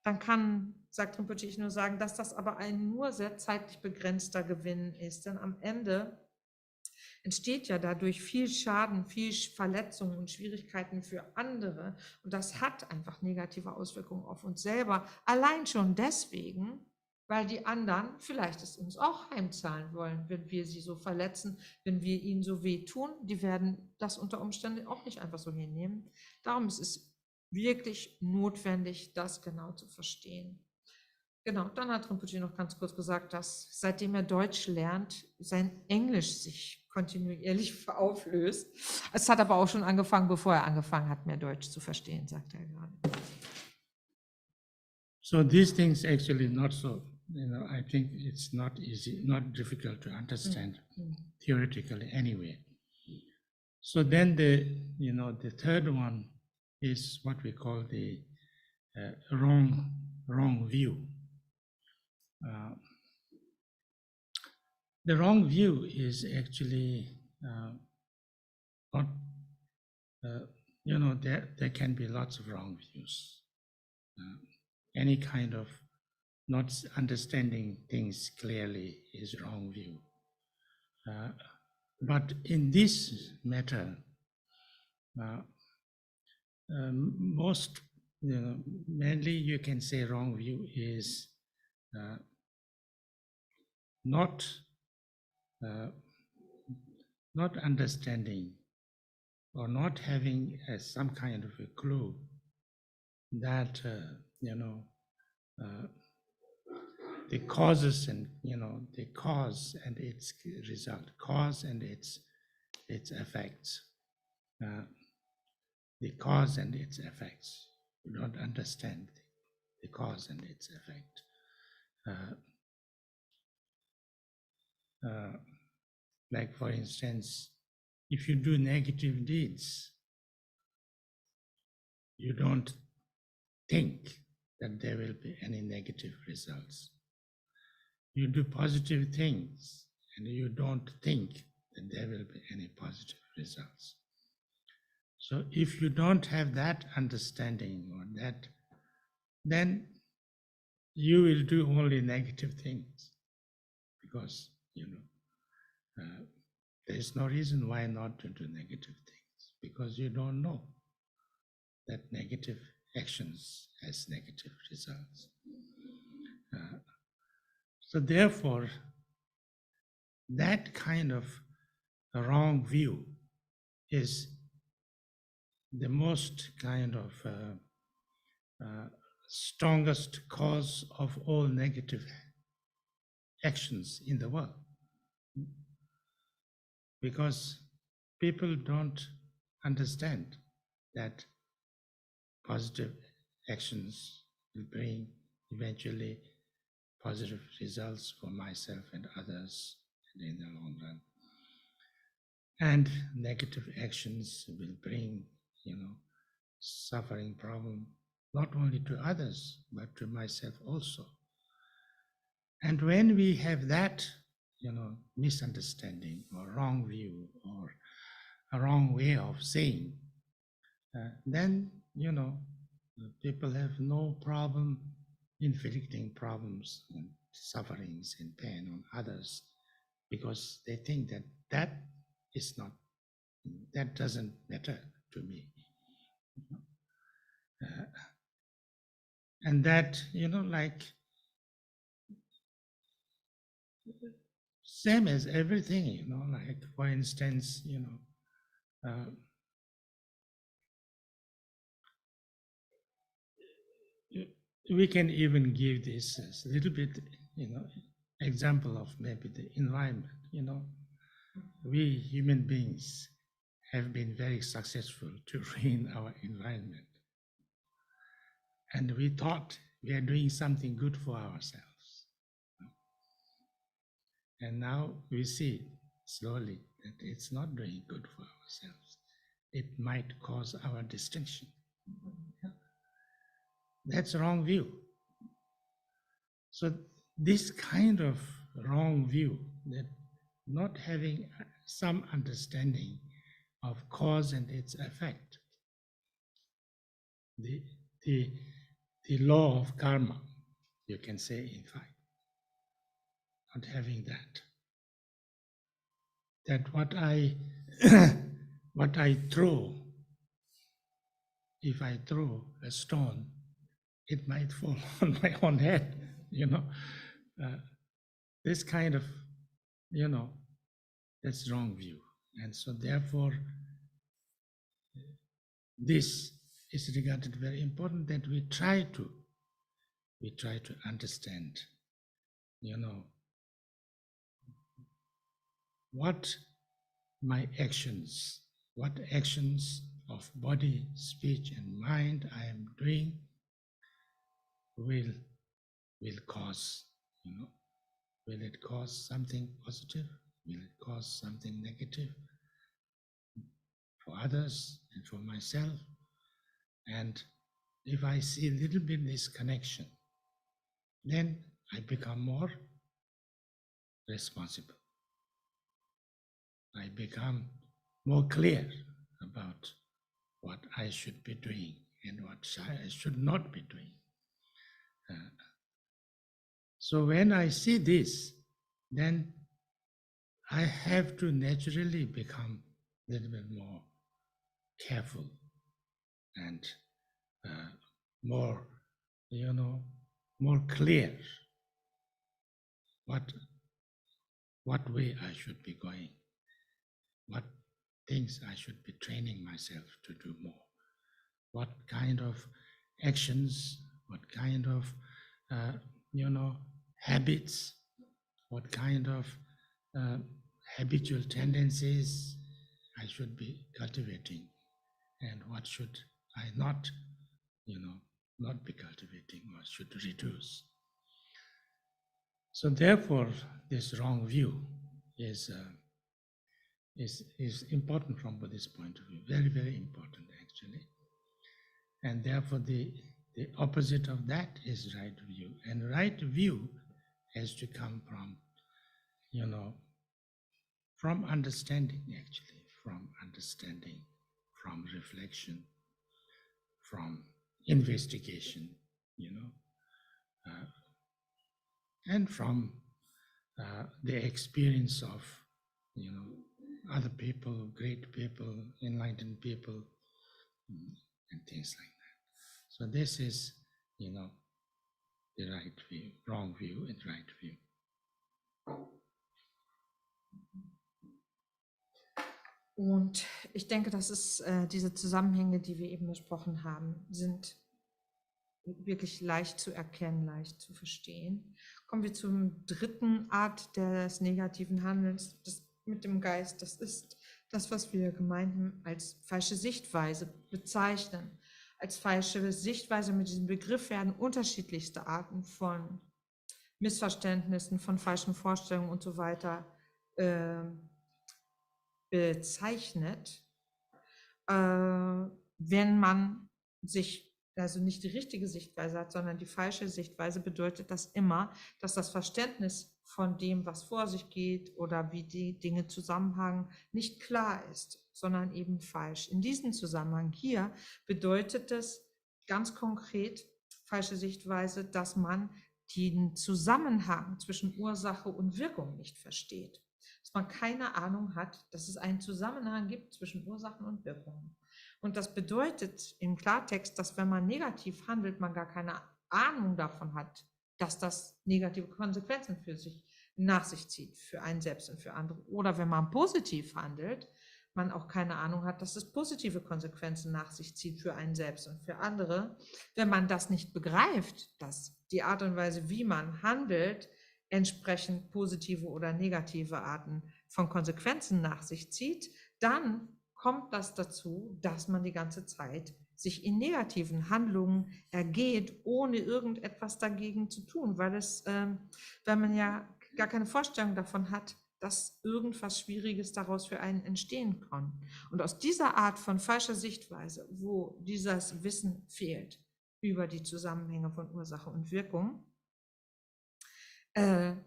dann kann, sagt Rinpoche, ich nur sagen, dass das aber ein nur sehr zeitlich begrenzter Gewinn ist. Denn am Ende entsteht ja dadurch viel Schaden, viel Verletzungen und Schwierigkeiten für andere. Und das hat einfach negative Auswirkungen auf uns selber. Allein schon deswegen, weil die anderen vielleicht es uns auch heimzahlen wollen, wenn wir sie so verletzen, wenn wir ihnen so wehtun. Die werden das unter Umständen auch nicht einfach so hinnehmen. Darum ist es wirklich notwendig, das genau zu verstehen. Genau, dann hat Rinpoche noch ganz kurz gesagt, dass seitdem er Deutsch lernt, sein Englisch sich kontinuierlich auflöst. Es hat aber auch schon angefangen, bevor er angefangen hat, mehr Deutsch zu verstehen, sagt er gerade. So these things actually not so, I think it's not easy, not difficult to understand theoretically anyway. So then the third one is what we call the wrong view. The wrong view is actually not, there can be lots of wrong views. Any kind of not understanding things clearly is wrong view. But in this matter, most, mainly you can say wrong view is not understanding or not having some kind of a clue that the causes and the cause and its result, cause and its effects, the cause and its effects. You don't understand the cause and its effect. Like for instance, if you do negative deeds, you don't think that there will be any negative results. You do positive things and you don't think that there will be any positive results. So if you don't have that understanding or that, then you will do only negative things because, there is no reason why not to do negative things because you don't know that negative actions has negative results. So therefore, that kind of wrong view is the most kind of strongest cause of all negative actions in the world. Because people don't understand that positive actions will bring eventually positive results for myself and others in the long run. And negative actions will bring, suffering problem, not only to others, but to myself also. And when we have that, misunderstanding or wrong view or a wrong way of saying, then, people have no problem inflicting problems and sufferings and pain on others because they think that that doesn't matter to me. And that, like, same as everything, like, for instance, we can even give this as a little bit, example of maybe the environment, we human beings have been very successful to ruin our environment. And we thought we are doing something good for ourselves. And now we see slowly that it's not doing good for ourselves. It might cause our distinction. That's wrong view. So this kind of wrong view, that not having some understanding of cause and its effect, the law of karma, you can say, in fact, not having that what I what I throw, if I throw a stone, it might fall on my own head, this kind of, that's wrong view. And so therefore, this is regarded very important, that we try to understand, what actions of body, speech, and mind I am doing will cause, will it cause something positive? Will it cause something negative for others and for myself? And if I see a little bit this connection, then I become more responsible. I become more clear about what I should be doing and what I should not be doing. So when I see this, then I have to naturally become a little bit more careful and more, more clear what way I should be going, what things I should be training myself to do more, what kind of actions, what kind of, habits, what kind of habitual tendencies I should be cultivating, and what should I not, not be cultivating or should reduce. So therefore, this wrong view is important from Buddhist point of view, very, very important actually. And therefore, the opposite of that is right view. And right view has to come from, from understanding actually, from understanding, from reflection, from investigation, and from the experience of, other people, great people, enlightened people, and things like that. So this is, the right view, wrong view and right view. Und ich denke, dass es diese Zusammenhänge, die wir eben besprochen haben, sind wirklich leicht zu erkennen, leicht zu verstehen. Kommen wir zum dritten Art des negativen Handelns, das mit dem Geist. Das ist das, was wir gemeinhin als falsche Sichtweise bezeichnen. Als falsche Sichtweise mit diesem Begriff werden unterschiedlichste Arten von Missverständnissen, von falschen Vorstellungen und so weiter bezeichnet, wenn man sich also nicht die richtige Sichtweise hat, sondern die falsche Sichtweise, bedeutet das immer, dass das Verständnis von dem, was vor sich geht oder wie die Dinge zusammenhängen, nicht klar ist, sondern eben falsch. In diesem Zusammenhang hier bedeutet es ganz konkret, falsche Sichtweise, dass man den Zusammenhang zwischen Ursache und Wirkung nicht versteht. Dass man keine Ahnung hat, dass es einen Zusammenhang gibt zwischen Ursachen und Wirkungen. Und das bedeutet im Klartext, dass wenn man negativ handelt, man gar keine Ahnung davon hat, dass das negative Konsequenzen für sich nach sich zieht, für einen selbst und für andere. Oder wenn man positiv handelt, man auch keine Ahnung hat, dass es positive Konsequenzen nach sich zieht für einen selbst und für andere. Wenn man das nicht begreift, dass die Art und Weise, wie man handelt, entsprechend positive oder negative Arten von Konsequenzen nach sich zieht, dann kommt das dazu, dass man die ganze Zeit sich in negativen Handlungen ergeht, ohne irgendetwas dagegen zu tun, weil man ja gar keine Vorstellung davon hat, dass irgendwas Schwieriges daraus für einen entstehen kann. Und aus dieser Art von falscher Sichtweise, wo dieses Wissen fehlt über die Zusammenhänge von Ursache und Wirkung,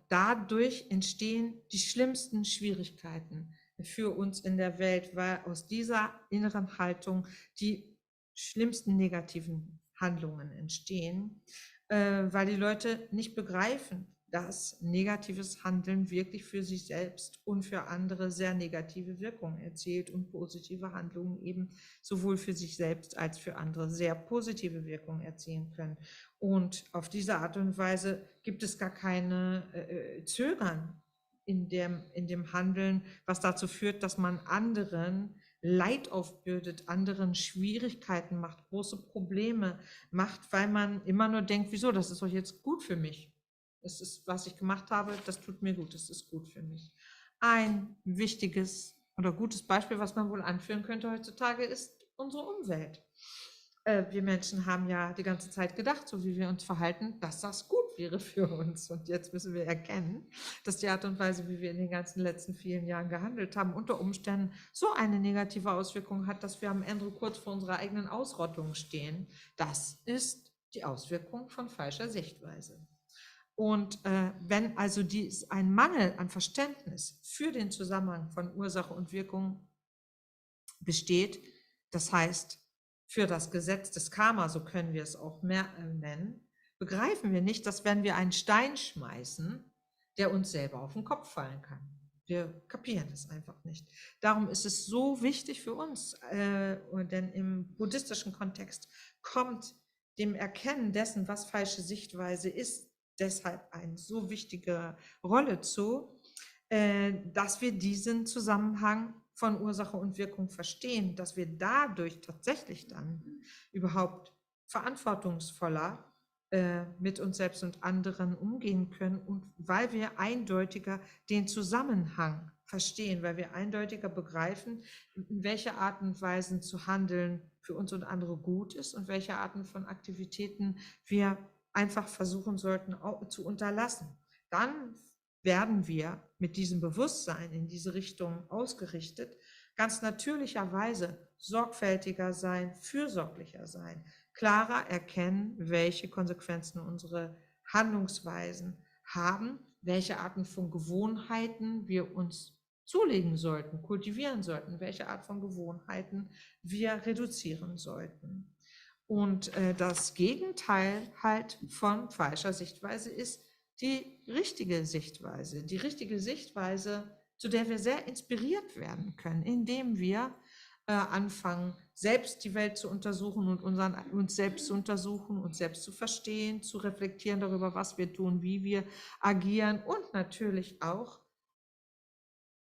dadurch entstehen die schlimmsten Schwierigkeiten für uns in der Welt, weil aus dieser inneren Haltung die schlimmsten negativen Handlungen entstehen, weil die Leute nicht begreifen, dass negatives Handeln wirklich für sich selbst und für andere sehr negative Wirkungen erzielt und positive Handlungen eben sowohl für sich selbst als für andere sehr positive Wirkungen erzielen können. Und auf diese Art und Weise gibt es gar keine Zögern in dem Handeln, was dazu führt, dass man anderen Leid aufbürdet, anderen Schwierigkeiten macht, große Probleme macht, weil man immer nur denkt, wieso, das ist doch jetzt gut für mich. Es ist, was ich gemacht habe, das tut mir gut, das ist gut für mich. Ein wichtiges oder gutes Beispiel, was man wohl anführen könnte heutzutage, ist unsere Umwelt. Wir Menschen haben ja die ganze Zeit gedacht, so wie wir uns verhalten, dass das gut wäre für uns. Und jetzt müssen wir erkennen, dass die Art und Weise, wie wir in den ganzen letzten vielen Jahren gehandelt haben, unter Umständen so eine negative Auswirkung hat, dass wir am Ende kurz vor unserer eigenen Ausrottung stehen. Das ist die Auswirkung von falscher Sichtweise. Und wenn also ein Mangel an Verständnis für den Zusammenhang von Ursache und Wirkung besteht, das heißt für das Gesetz des Karma, so können wir es auch mehr nennen, begreifen wir nicht, dass wenn wir einen Stein schmeißen, der uns selber auf den Kopf fallen kann. Wir kapieren das einfach nicht. Darum ist es so wichtig für uns, denn im buddhistischen Kontext kommt dem Erkennen dessen, was falsche Sichtweise ist, deshalb eine so wichtige Rolle zu, dass wir diesen Zusammenhang von Ursache und Wirkung verstehen, dass wir dadurch tatsächlich dann überhaupt verantwortungsvoller mit uns selbst und anderen umgehen können und weil wir eindeutiger den Zusammenhang verstehen, weil wir eindeutiger begreifen, in welche Art und Weisen zu handeln für uns und andere gut ist und welche Arten von Aktivitäten wir einfach versuchen sollten zu unterlassen. Dann werden wir mit diesem Bewusstsein in diese Richtung ausgerichtet, ganz natürlicherweise sorgfältiger sein, fürsorglicher sein, klarer erkennen, welche Konsequenzen unsere Handlungsweisen haben, welche Arten von Gewohnheiten wir uns zulegen sollten, kultivieren sollten, welche Art von Gewohnheiten wir reduzieren sollten. Und das Gegenteil halt von falscher Sichtweise ist die richtige Sichtweise. Die richtige Sichtweise, zu der wir sehr inspiriert werden können, indem wir anfangen, selbst die Welt zu untersuchen und uns selbst zu untersuchen, uns selbst zu verstehen, zu reflektieren darüber, was wir tun, wie wir agieren und natürlich auch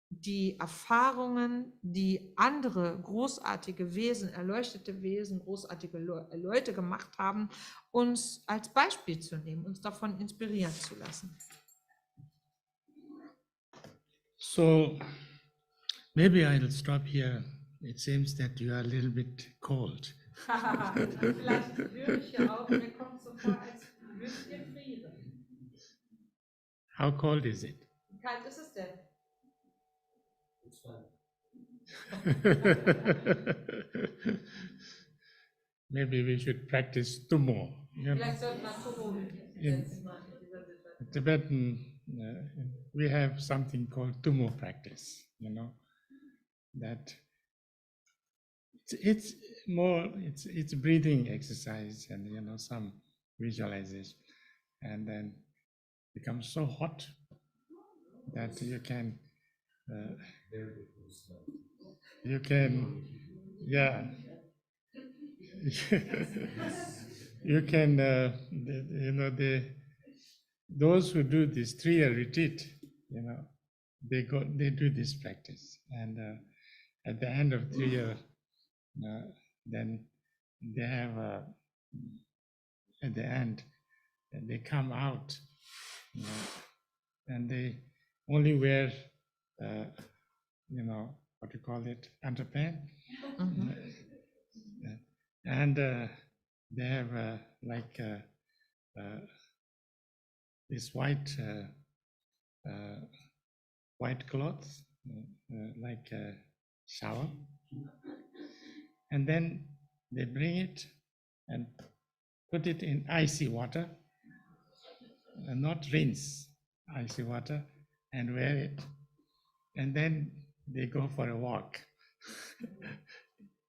die Erfahrungen, die andere großartige Wesen, erleuchtete Wesen, großartige Leute gemacht haben, uns als Beispiel zu nehmen, uns davon inspirieren zu lassen. So maybe I'll stop here. It seems that you are a little bit cold. Vielleicht höre ich ja auch, mir kommt so vor, als würdet ihr frieren. How cold is it? Wie kalt ist es denn? Maybe we should practice Tummo. Vielleicht sollten wir Tummo setzen in dieser Situation. Tibetan, we have something called Tummo practice, that it's breathing exercise and some visualization, and then becomes so hot that you can those who do this 3-year retreat, they do this practice, and at the end of 3 years, then they have at the end, they come out, and they only wear, what you call it, underpants, and they have this white cloth, like a shower, and then they bring it and put it in icy water, and not rinse, icy water, and wear it, and then they go for a walk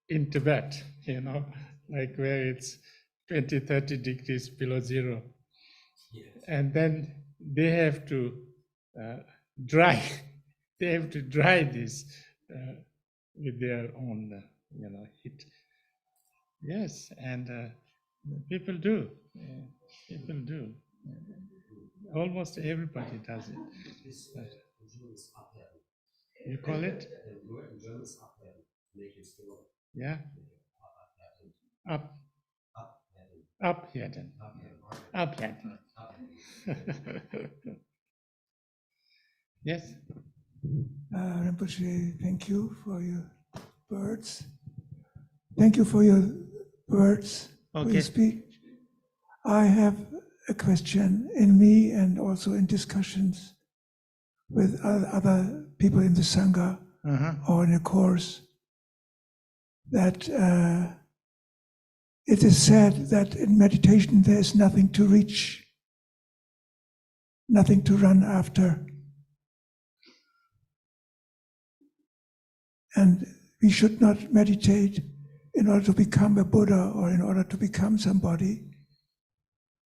in Tibet, like where it's 20-30 degrees below zero. Yes. And then they have to dry. They have to dry this with their own, heat. Yes, and people do. People do. Almost everybody does it. You call it? Yeah. Upheden. Yes. Rinpoche, thank you for your words. Thank you for your words. Okay. Speak. I have a question in me and also in discussions with other people in the Sangha or in a course, that it is said that in meditation there is nothing to reach, nothing to run after. And we should not meditate in order to become a Buddha or in order to become somebody,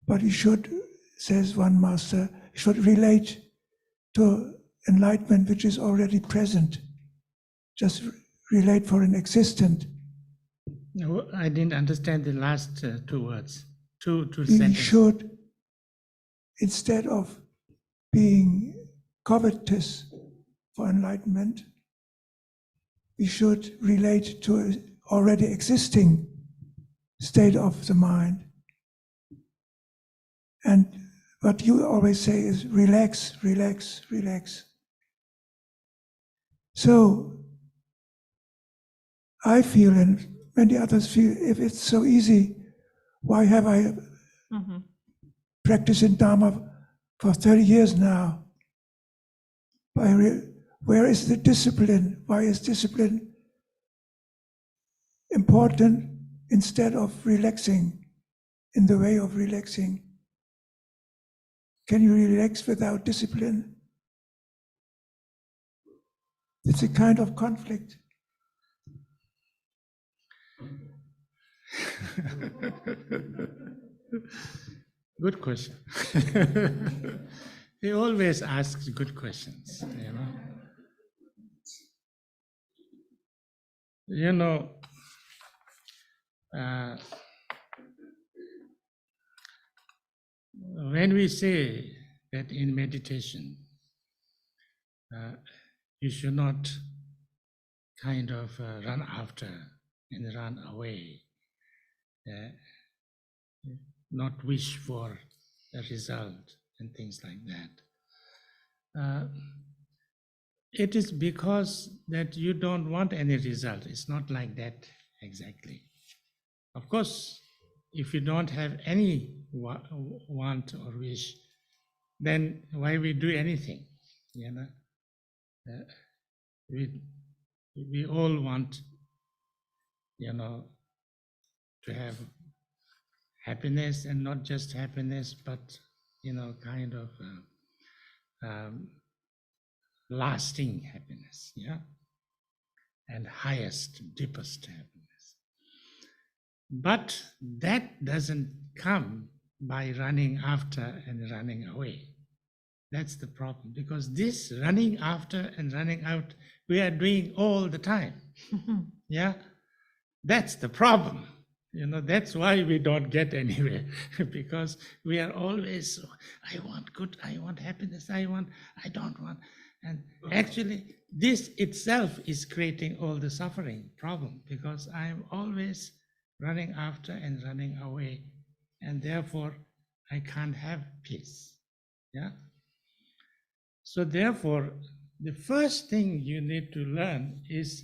but he should, says one master, should relate to enlightenment which is already present. Just relate for an existent. No, I didn't understand the last two words, two He sentences. should, instead of being covetous for enlightenment, we should relate to an already existing state of the mind. And what you always say is relax, relax, relax. So I feel, and many others feel, if it's so easy, why have I practiced in Dharma for 30 years now? Where is the discipline? Why is discipline important instead of relaxing, in the way of relaxing? Can you relax without discipline? It's a kind of conflict. Good question. He always asks good questions, you know. You know, when we say that in meditation, you should not kind of run after and run away, not wish for a result and things like that. It is because that you don't want any result. It's not like that exactly. Of course, if you don't have any want or wish, then why we do anything? You know, we all want, you know, to have happiness, and not just happiness, but you know, kind of lasting happiness, yeah, and highest, deepest happiness. But that doesn't come by running after and running away. That's the problem, because this running after and running out, we are doing all the time. Yeah, that's the problem. You know, that's why we don't get anywhere, because we are always, I want good, I want happiness, I don't want. And actually, this itself is creating all the suffering problem, because I'm always running after and running away, and therefore I can't have peace. Yeah. So therefore, the first thing you need to learn is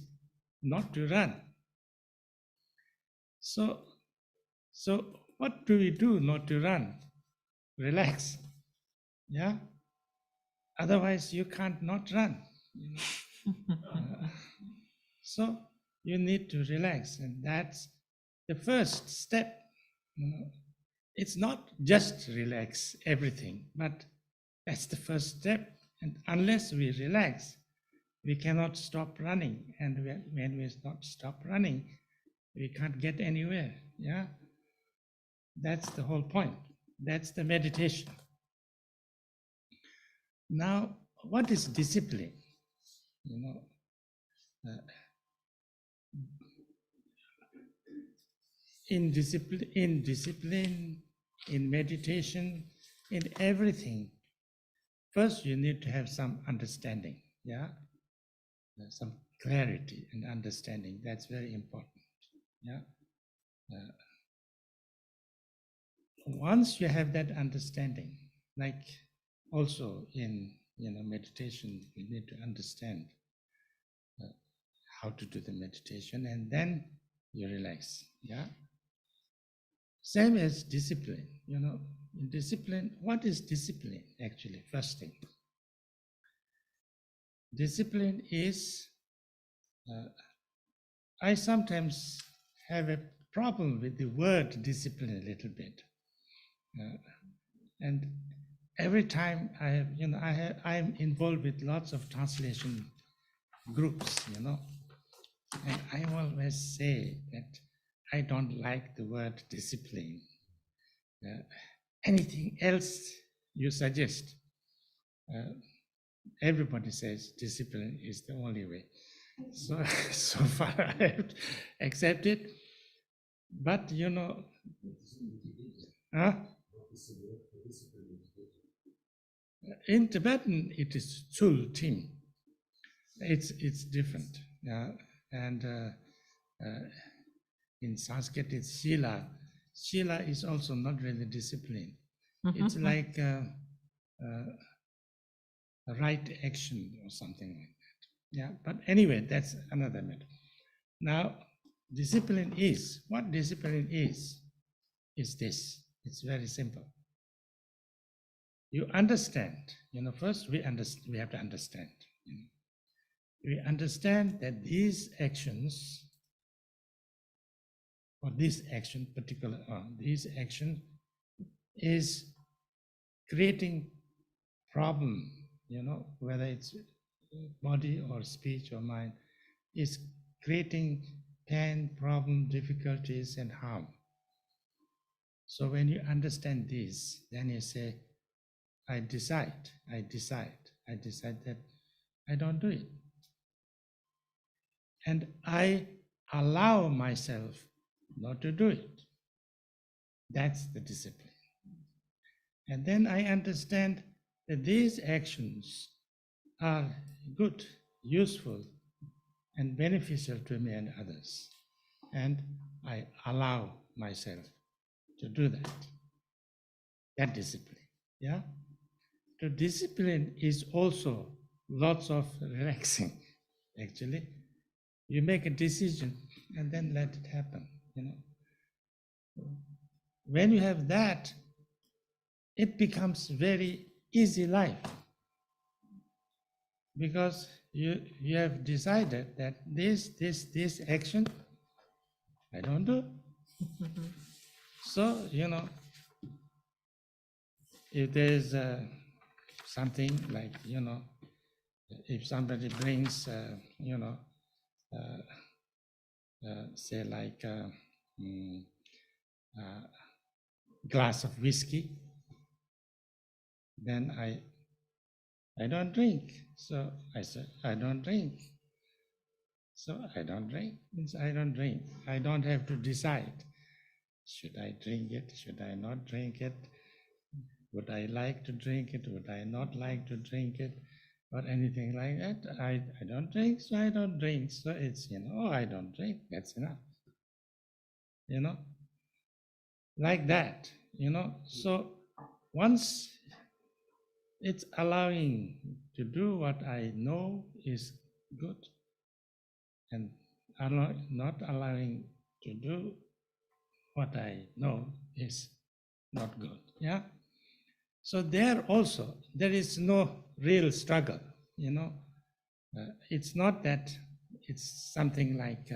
not to run. So what do we do not to run? Relax. Yeah. Otherwise, you can't not run. You know? So you need to relax, and that's the first step. You know? It's not just relax everything, but that's the first step. And unless we relax, we cannot stop running. And when we not stop running, we can't get anywhere. Yeah, that's the whole point. That's the meditation. Now, what is discipline? You know, in discipline, in meditation, in everything, first you need to have some understanding. Yeah, some clarity and understanding. That's very important. Yeah. Once you have that understanding, like also in meditation, you need to understand how to do the meditation, and then you relax. Yeah. Same as discipline. You know, in discipline, what is discipline actually? First thing, discipline is. I sometimes have a problem with the word discipline a little bit, and every time I'm involved with lots of translation groups, you know, and I always say that I don't like the word discipline. anything else you suggest. Everybody says discipline is the only way. So, so far I have accepted. But you know, in Tibetan it is Chul Tim. It's different. And in Sanskrit it's Shila. Shila is also not really discipline. It's like a right action or something like that. Yeah, but anyway, that's another matter. Now, discipline is, what discipline is this. It's very simple. You understand, first we have to understand. We understand that these actions, or this action this action is creating problem, whether it's body or speech or mind, is creating pain, problem, difficulties, and harm. So when you understand this, then you say, I decide that I don't do it. And I allow myself not to do it. That's the discipline. And then I understand that these actions are good, useful, and beneficial to me and others. And I allow myself to do that. That discipline, yeah? To discipline is also lots of relaxing, actually. You make a decision and then let it happen, When you have that, it becomes very easy life. Because you have decided that this action, I don't do. So, if there's something like, if somebody brings, say like a glass of whiskey, then I don't drink. So I said, I don't drink. So I don't drink, means I don't drink. I don't have to decide. Should I drink it? Should I not drink it? Would I like to drink it? Would I not like to drink it? Or anything like that. I don't drink, so I don't drink. So it's, I don't drink, that's enough. Like that, So once it's allowing to do what I know is good, and not allowing to do what I know is not good. Yeah. So there also, there is no real struggle, It's not that it's something like,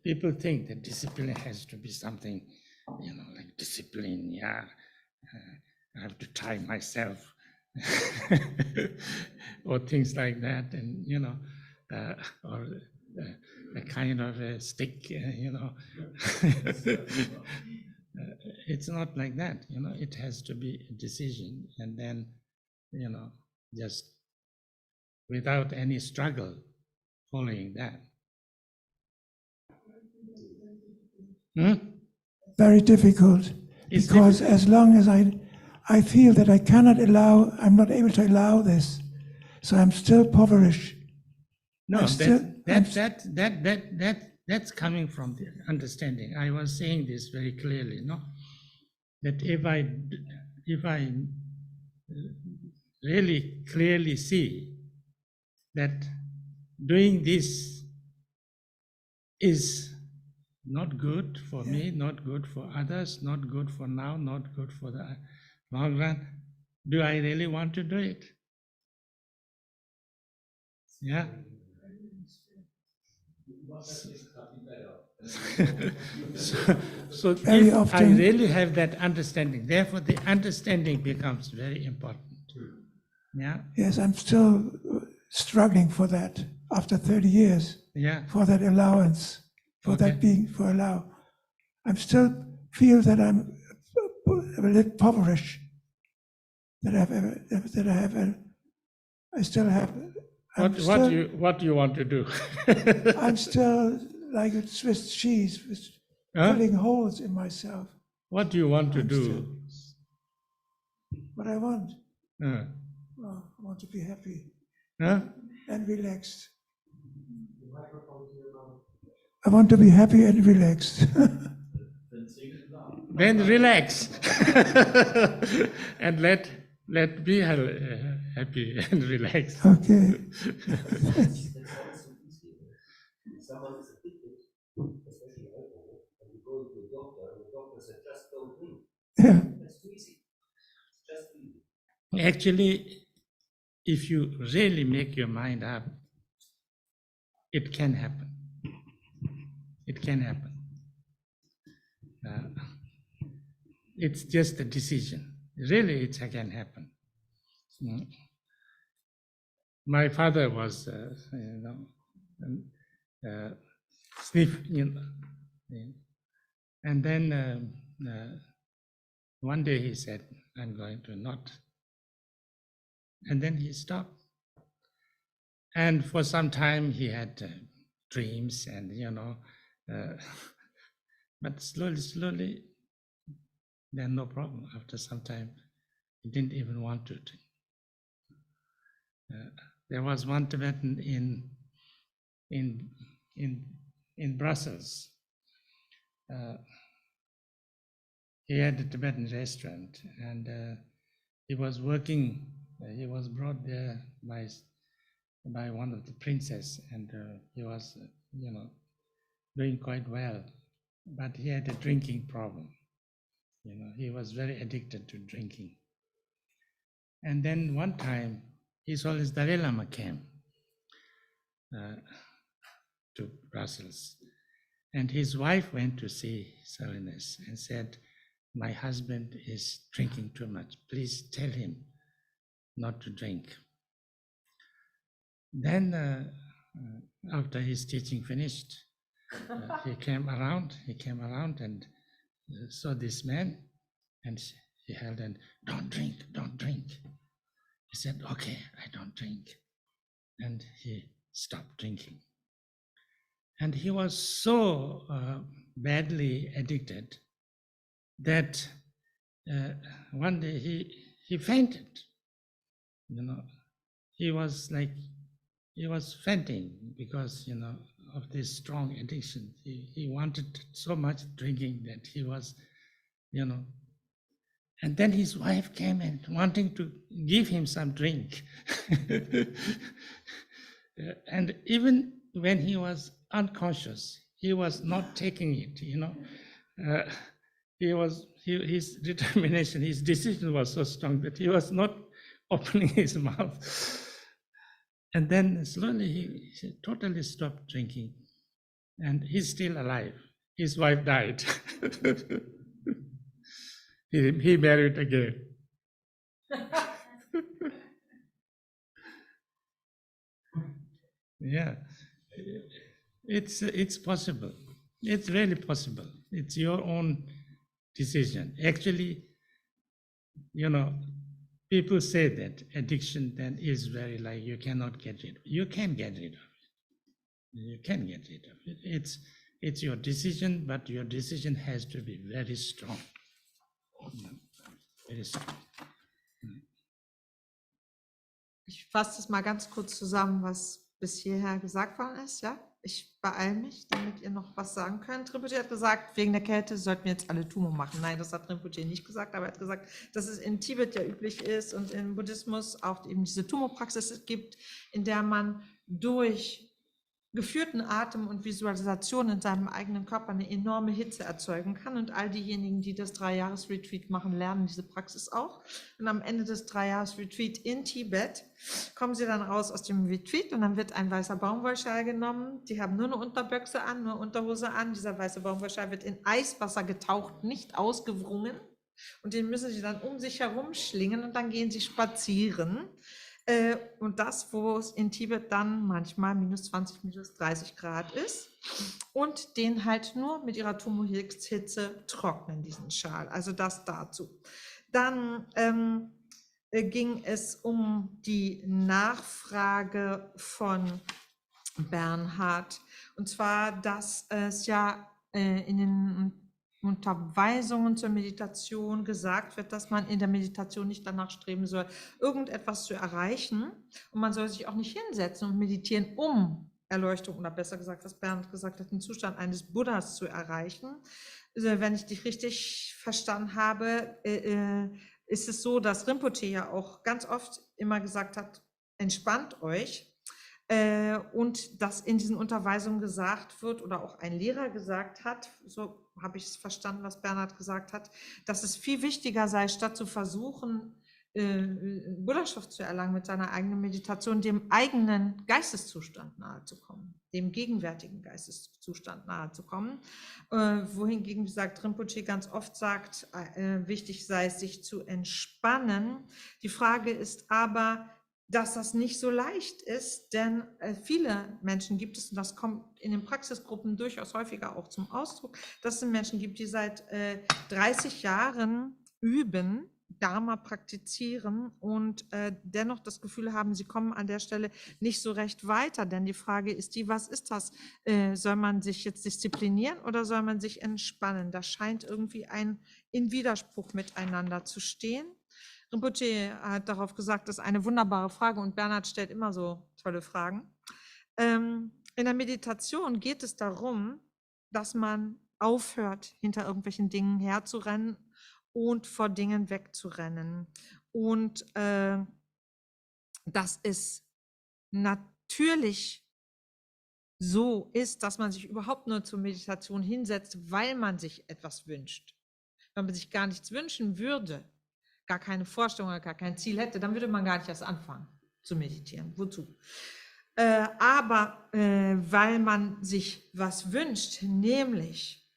people think that discipline has to be something, like discipline, yeah, I have to tie myself, or things like that, and, or a kind of a stick, It's not like that, it has to be a decision, and then, just without any struggle following that. Very difficult, because as long as I feel that I'm not able to allow this, so I'm still impoverished. No, that's coming from the understanding. I was saying this very clearly, that if I really clearly see that doing this is not good for me, not good for others, not good for now, not good for the long run, do I really want to do it? Yeah. So if I really have that understanding, therefore the understanding becomes very important. Yeah. Yes, I'm still struggling for that after 30 years. Yeah. For that allowance, for that being, for allow. I still feel that I'm a little impoverished. I still have. What do you want to do? I'm still like a Swiss cheese with Huh? filling holes in myself. What do you want to I'm do? What I want. Uh, Oh, I want to be happy huh? and relaxed. I want to be happy and relaxed. Then relax and let be happy and relaxed. Okay. Someone is addicted, especially alcohol, and you go to a doctor, and the doctor said, just don't drink. Yeah. That's too easy. Just easy. Actually, if you really make your mind up, it can happen. It can happen. It's just a decision. Really, it can happen. My father was, sniff, and then one day he said, "I'm going to not," and then he stopped. And for some time he had dreams, and but slowly, then no problem. After some time, he didn't even want to drink. There was one Tibetan in Brussels. He had a Tibetan restaurant, and he was working. He was brought there by one of the princes, and he was, doing quite well, but he had a drinking problem. He was very addicted to drinking. And then one time, His Holiness Dalai Lama came to Brussels, and his wife went to see His Holiness and said, "My husband is drinking too much. Please tell him not to drink." Then, after his teaching finished, he came around and saw this man, and he held and, "Don't drink, don't drink." He said, "Okay, I don't drink." And he stopped drinking. And he was so badly addicted that one day he fainted. He was fainting because, of this strong addiction. He wanted so much drinking that he was, and then his wife came and wanting to give him some drink. And even when he was unconscious, he was not taking it, his determination, his decision was so strong that he was not opening his mouth. And then slowly he totally stopped drinking, and he's still alive. His wife died. He married again. Yeah, it's possible. It's really possible. It's your own decision. Actually, people say that addiction then is very like you cannot get rid of it. You can get rid of it. You can get rid of it. It's your decision, but your decision has to be very strong. Very strong. Ich fasse das mal ganz kurz zusammen, was bis hierher gesagt worden ist. Ja? Ich beeile mich, damit ihr noch was sagen könnt. Rinpoche hat gesagt, wegen der Kälte sollten wir jetzt alle Tumo machen. Nein, das hat Rinpoche nicht gesagt, aber er hat gesagt, dass es in Tibet ja üblich ist und im Buddhismus auch eben diese Tumo-Praxis gibt, in der man durch geführten Atem und Visualisation in seinem eigenen Körper eine enorme Hitze erzeugen kann. Und all diejenigen, die das 3-Jahres-Retreat machen, lernen diese Praxis auch. Und am Ende des 3-Jahres-Retreat in Tibet kommen sie dann raus aus dem Retreat und dann wird ein weißer Baumwollschal genommen. Die haben nur eine Unterböchse an, nur Unterhose an. Dieser weiße Baumwollschal wird in Eiswasser getaucht, nicht ausgewrungen. Und den müssen sie dann um sich herum schlingen und dann gehen sie spazieren. Und das, wo es in Tibet dann manchmal minus 20, minus 30 Grad ist. Und den halt nur mit ihrer Turmo-Hitze trocknen, diesen Schal. Also das dazu. Dann ging es um die Nachfrage von Bernhard. Und zwar, dass es ja in den Unterweisungen zur Meditation gesagt wird, dass man in der Meditation nicht danach streben soll, irgendetwas zu erreichen. Und man soll sich auch nicht hinsetzen und meditieren, um Erleuchtung oder besser gesagt, was Bernhard gesagt hat, den Zustand eines Buddhas zu erreichen. Also, wenn ich dich richtig verstanden habe, ist es so, dass Rinpoche ja auch ganz oft immer gesagt hat, entspannt euch. Und dass in diesen Unterweisungen gesagt wird oder auch ein Lehrer gesagt hat, so habe ich es verstanden, was Bernhard gesagt hat, dass es viel wichtiger sei, statt zu versuchen, Buddhaschaft zu erlangen mit seiner eigenen Meditation, dem eigenen Geisteszustand nahezukommen, dem gegenwärtigen Geisteszustand nahezukommen. Wohingegen, wie gesagt, Rinpoche ganz oft sagt, wichtig sei es, sich zu entspannen. Die Frage ist aber, dass das nicht so leicht ist, denn viele Menschen gibt es, und das kommt in den Praxisgruppen durchaus häufiger auch zum Ausdruck, dass es Menschen gibt, die seit 30 Jahren üben, Dharma praktizieren und dennoch das Gefühl haben, sie kommen an der Stelle nicht so recht weiter. Denn die Frage ist die, was ist das? Soll man sich jetzt disziplinieren oder soll man sich entspannen? Das scheint irgendwie in Widerspruch miteinander zu stehen. Rinpoche hat darauf gesagt, das ist eine wunderbare Frage und Bernhard stellt immer so tolle Fragen. In der Meditation geht es darum, dass man aufhört, hinter irgendwelchen Dingen herzurennen und vor Dingen wegzurennen. Und dass es natürlich so ist, dass man sich überhaupt nur zur Meditation hinsetzt, weil man sich etwas wünscht. Wenn man sich gar nichts wünschen würde, gar keine Vorstellung oder gar kein Ziel hätte, dann würde man gar nicht erst anfangen zu meditieren. Wozu? Aber weil man sich was wünscht, nämlich,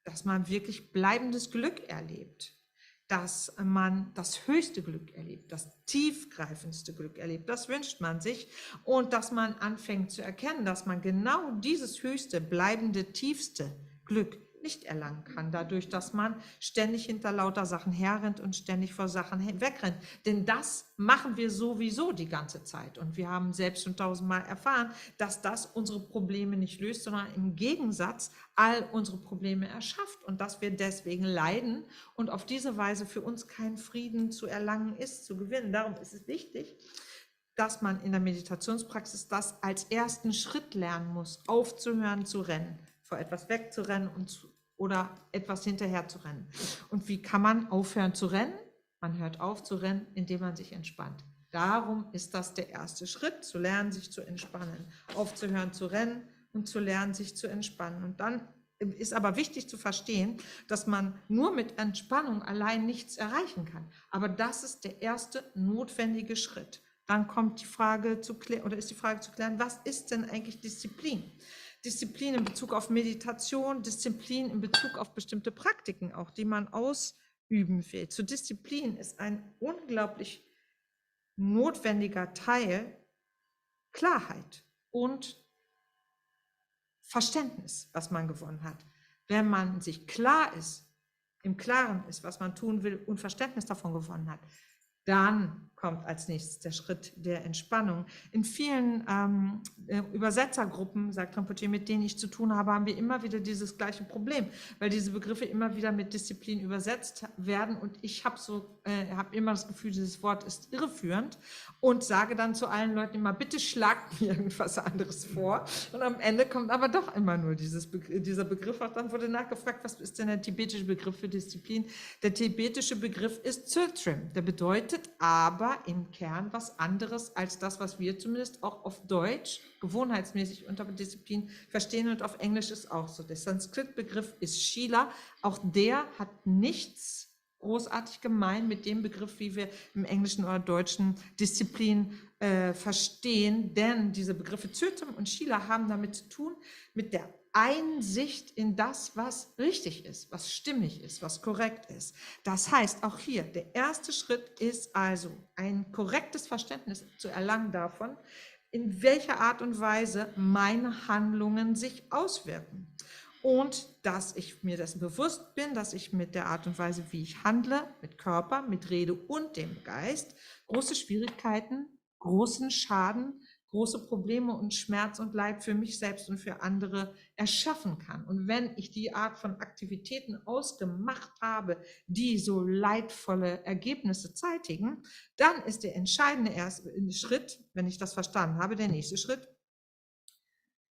dass man wirklich bleibendes Glück erlebt, dass man das höchste Glück erlebt, das tiefgreifendste Glück erlebt, das wünscht man sich, und dass man anfängt zu erkennen, dass man genau dieses höchste, bleibende, tiefste Glück nicht erlangen kann, dadurch, dass man ständig hinter lauter Sachen herrennt und ständig vor Sachen wegrennt. Denn das machen wir sowieso die ganze Zeit. Und wir haben selbst schon 1000-mal erfahren, dass das unsere Probleme nicht löst, sondern im Gegensatz all unsere Probleme erschafft und dass wir deswegen leiden und auf diese Weise für uns kein Frieden zu erlangen ist, zu gewinnen. Darum ist es wichtig, dass man in der Meditationspraxis das als ersten Schritt lernen muss, aufzuhören zu rennen, vor etwas wegzurennen oder etwas hinterher zu rennen. Und wie kann man aufhören zu rennen? Man hört auf zu rennen, indem man sich entspannt. Darum ist das der erste Schritt, zu lernen, sich zu entspannen. Aufzuhören zu rennen und zu lernen, sich zu entspannen. Und dann ist aber wichtig zu verstehen, dass man nur mit Entspannung allein nichts erreichen kann. Aber das ist der erste notwendige Schritt. Dann kommt die Frage zu klären, oder ist die Frage zu klären, was ist denn eigentlich Disziplin? Disziplin in Bezug auf Meditation, Disziplin in Bezug auf bestimmte Praktiken auch, die man ausüben will. Zu Disziplin ist ein unglaublich notwendiger Teil Klarheit und Verständnis, was man gewonnen hat. Wenn man sich klar ist, im Klaren ist, was man tun will und Verständnis davon gewonnen hat, dann kommt als nächstes der Schritt der Entspannung. In vielen Übersetzergruppen, sagt Rinpoche, mit denen ich zu tun habe, haben wir immer wieder dieses gleiche Problem, weil diese Begriffe immer wieder mit Disziplin übersetzt werden und ich habe immer das Gefühl, dieses Wort ist irreführend und sage dann zu allen Leuten immer, bitte schlagt mir irgendwas anderes vor, und am Ende kommt aber doch immer nur dieser Begriff. Auch dann wurde nachgefragt, was ist denn der tibetische Begriff für Disziplin? Der tibetische Begriff ist Tsultrim, der bedeutet aber im Kern was anderes als das, was wir zumindest auch auf Deutsch gewohnheitsmäßig unter Disziplin verstehen, und auf Englisch ist auch so. Der Sanskrit-Begriff ist Shila, auch der hat nichts großartig gemein mit dem Begriff, wie wir im Englischen oder Deutschen Disziplin verstehen, denn diese Begriffe Zötem und Shila haben damit zu tun, mit der Einsicht in das, was richtig ist, was stimmig ist, was korrekt ist. Das heißt, auch hier, der erste Schritt ist also, ein korrektes Verständnis zu erlangen davon, in welcher Art und Weise meine Handlungen sich auswirken. Und dass ich mir dessen bewusst bin, dass ich mit der Art und Weise, wie ich handle, mit Körper, mit Rede und dem Geist, große Schwierigkeiten, großen Schaden, große Probleme und Schmerz und Leid für mich selbst und für andere erschaffen kann. Und wenn ich die Art von Aktivitäten ausgemacht habe, die so leidvolle Ergebnisse zeitigen, dann ist der entscheidende erste Schritt, wenn ich das verstanden habe, der nächste Schritt,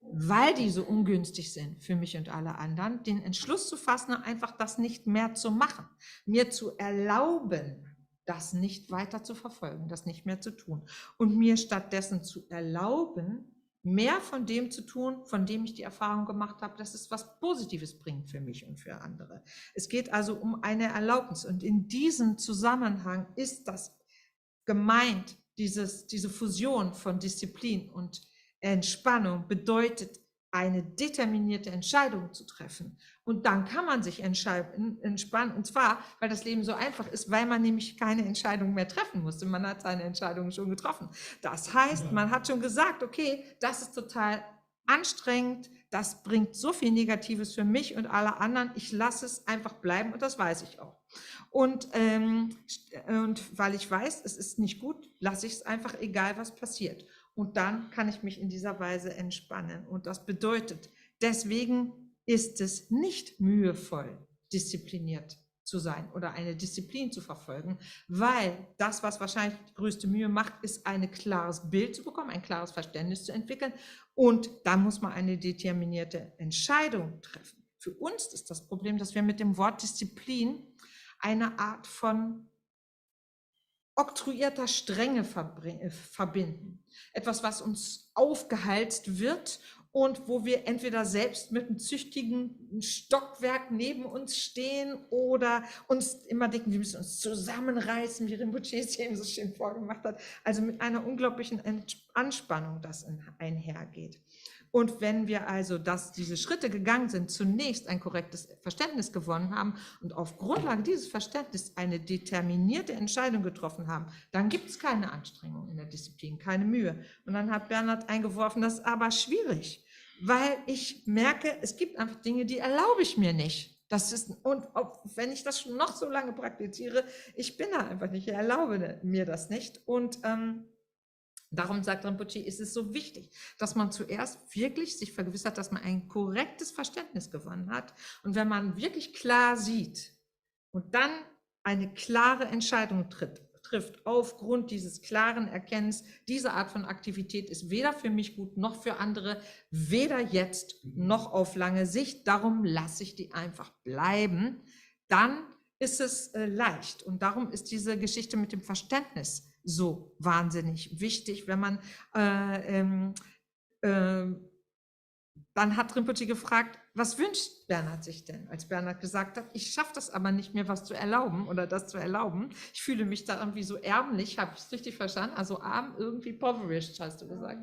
weil die so ungünstig sind für mich und alle anderen, den Entschluss zu fassen, einfach das nicht mehr zu machen, mir zu erlauben, das nicht weiter zu verfolgen, das nicht mehr zu tun und mir stattdessen zu erlauben, mehr von dem zu tun, von dem ich die Erfahrung gemacht habe, dass es was Positives bringt für mich und für andere. Es geht also um eine Erlaubnis und in diesem Zusammenhang ist das gemeint, diese Fusion von Disziplin und Entspannung bedeutet, eine determinierte Entscheidung zu treffen. Und dann kann man sich entspannen, und zwar, weil das Leben so einfach ist, weil man nämlich keine Entscheidung mehr treffen musste. Man hat seine Entscheidung schon getroffen. Das heißt, man hat schon gesagt, okay, das ist total anstrengend, das bringt so viel Negatives für mich und alle anderen, ich lasse es einfach bleiben und das weiß ich auch. Und weil ich weiß, es ist nicht gut, lasse ich es einfach, egal was passiert. Und dann kann ich mich in dieser Weise entspannen. Und das bedeutet, deswegen ist es nicht mühevoll, diszipliniert zu sein oder eine Disziplin zu verfolgen, weil das, was wahrscheinlich die größte Mühe macht, ist ein klares Bild zu bekommen, ein klares Verständnis zu entwickeln. Und da muss man eine determinierte Entscheidung treffen. Für uns ist das Problem, dass wir mit dem Wort Disziplin eine Art von oktroyierter Strenge verbinden. Etwas, was uns aufgehalst wird und wo wir entweder selbst mit einem züchtigen Stockwerk neben uns stehen oder uns immer denken, wir müssen uns zusammenreißen, wie Rinpoche es eben so schön vorgemacht hat. Also mit einer unglaublichen Anspannung, das einhergeht. Und wenn wir also diese Schritte gegangen sind, zunächst ein korrektes Verständnis gewonnen haben und auf Grundlage dieses Verständnisses eine determinierte Entscheidung getroffen haben, dann gibt es keine Anstrengung in der Disziplin, keine Mühe. Und dann hat Bernhard eingeworfen, das ist aber schwierig, weil ich merke, es gibt einfach Dinge, die erlaube ich mir nicht. Das ist, und auch wenn ich das schon noch so lange praktiziere, ich bin da einfach nicht, ich erlaube mir das nicht. Und darum sagt Rinpoche, ist es so wichtig, dass man zuerst wirklich sich vergewissert, dass man ein korrektes Verständnis gewonnen hat. Und wenn man wirklich klar sieht und dann eine klare Entscheidung trifft aufgrund dieses klaren Erkennens, diese Art von Aktivität ist weder für mich gut noch für andere, weder jetzt noch auf lange Sicht, darum lasse ich die einfach bleiben, dann ist es leicht. Und darum ist diese Geschichte mit dem Verständnis so wahnsinnig wichtig, wenn man dann hat Rinpoche gefragt, was wünscht Bernhard sich denn? Als Bernhard gesagt hat, ich schaffe das aber nicht mehr, was zu erlauben oder das zu erlauben. Ich fühle mich da irgendwie so ärmlich, habe ich es richtig verstanden? Also arm, irgendwie impoverished, hast du gesagt.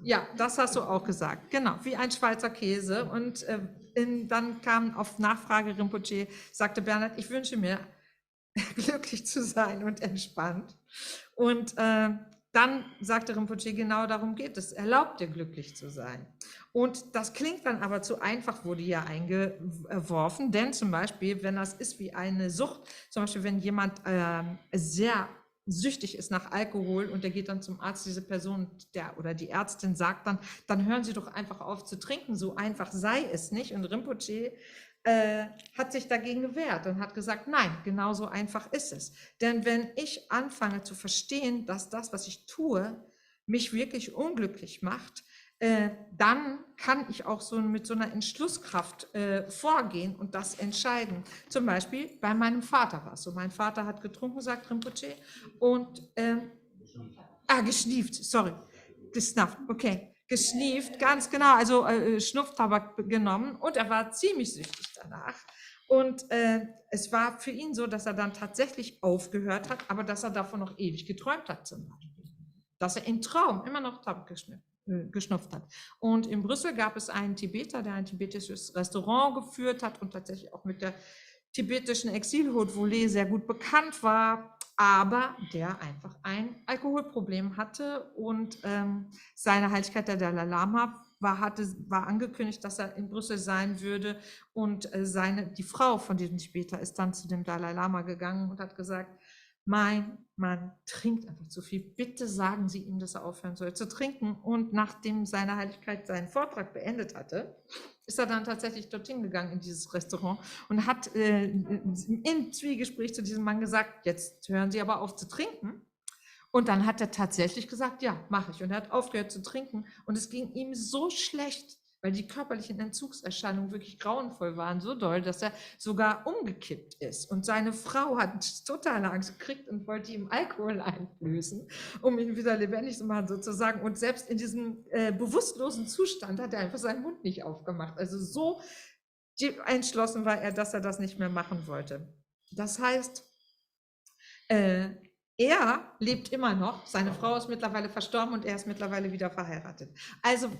Ja, das hast du auch gesagt. Genau, wie ein Schweizer Käse. Und dann kam auf Nachfrage Rinpoche, sagte Bernhard, ich wünsche mir, glücklich zu sein und entspannt. Und dann sagte Rinpoche, genau darum geht es, erlaubt dir glücklich zu sein. Und das klingt dann aber zu einfach, wurde ja eingeworfen, denn zum Beispiel, wenn das ist wie eine Sucht, zum Beispiel wenn jemand sehr süchtig ist nach Alkohol und der geht dann zum Arzt, diese Person oder die Ärztin sagt dann hören Sie doch einfach auf zu trinken, so einfach sei es nicht. Und Rinpoche hat sich dagegen gewehrt und hat gesagt, nein, genauso einfach ist es. Denn wenn ich anfange zu verstehen, dass das, was ich tue, mich wirklich unglücklich macht, dann kann ich auch so mit so einer Entschlusskraft vorgehen und das entscheiden. Zum Beispiel bei meinem Vater war es so. Mein Vater hat getrunken, sagt Rinpoche, und geschnieft, sorry, gesnufft, okay. Geschnieft, ganz genau, also Schnupftabak genommen und er war ziemlich süchtig danach. Und es war für ihn so, dass er dann tatsächlich aufgehört hat, aber dass er davon noch ewig geträumt hat zum Beispiel. Dass er im Traum immer noch Tabak geschnupft hat. Und in Brüssel gab es einen Tibeter, der ein tibetisches Restaurant geführt hat und tatsächlich auch mit der tibetischen Exil-Haute Volée sehr gut bekannt war, aber der einfach ein Alkoholproblem hatte und seine Heiligkeit der Dalai Lama war angekündigt, dass er in Brüssel sein würde und die Frau von diesem Tibeter ist dann zu dem Dalai Lama gegangen und hat gesagt, mein Mann trinkt einfach zu viel, bitte sagen Sie ihm, dass er aufhören soll zu trinken. Und nachdem seine Heiligkeit seinen Vortrag beendet hatte, ist er dann tatsächlich dorthin gegangen in dieses Restaurant und hat im Zwiegespräch zu diesem Mann gesagt, jetzt hören Sie aber auf zu trinken. Und dann hat er tatsächlich gesagt, ja, mache ich. Und er hat aufgehört zu trinken. Und es ging ihm so schlecht, weil die körperlichen Entzugserscheinungen wirklich grauenvoll waren, so doll, dass er sogar umgekippt ist. Und seine Frau hat totale Angst gekriegt und wollte ihm Alkohol einflößen, um ihn wieder lebendig zu machen sozusagen. Und selbst in diesem bewusstlosen Zustand hat er einfach seinen Mund nicht aufgemacht. Also so entschlossen war er, dass er das nicht mehr machen wollte. Das heißt, er lebt immer noch, seine Frau ist mittlerweile verstorben und er ist mittlerweile wieder verheiratet. Also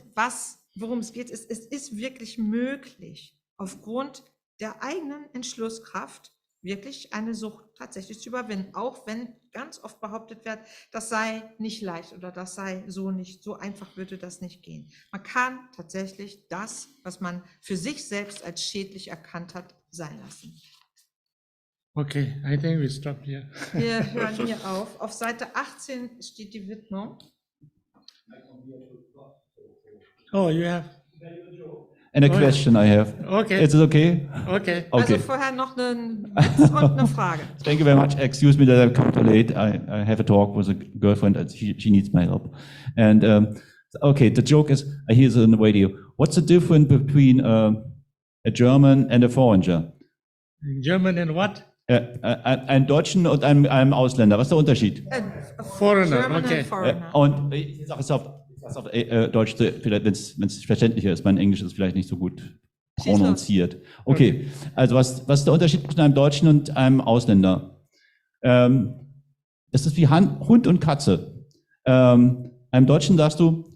worum es geht, ist, es ist wirklich möglich, aufgrund der eigenen Entschlusskraft wirklich eine Sucht tatsächlich zu überwinden, auch wenn ganz oft behauptet wird, das sei nicht leicht oder das sei so nicht, so einfach würde das nicht gehen. Man kann tatsächlich das, was man für sich selbst als schädlich erkannt hat, sein lassen. Okay, I think we stop here. Wir hören hier auf. Auf Seite 18 steht die Widmung. Oh, you have? And a question I have. Okay. Is it okay? Okay. Okay. Also vorher noch einen Witz und eine Frage. Thank you very much. Excuse me that I've come too late. I have a talk with a girlfriend and she needs my help. And okay, the joke is, I hear it on the radio. What's the difference between a German and a foreigner? German and what? Ein Deutschen und einem Ausländer. Was ist der Unterschied? Foreigner, German okay. and foreigner. Und ich sage es auf Deutsch, vielleicht, wenn es verständlicher ist. Mein Englisch ist vielleicht nicht so gut prononziert. Okay, also was ist der Unterschied zwischen einem Deutschen und einem Ausländer? Es ist wie Hund und Katze. Einem Deutschen sagst du,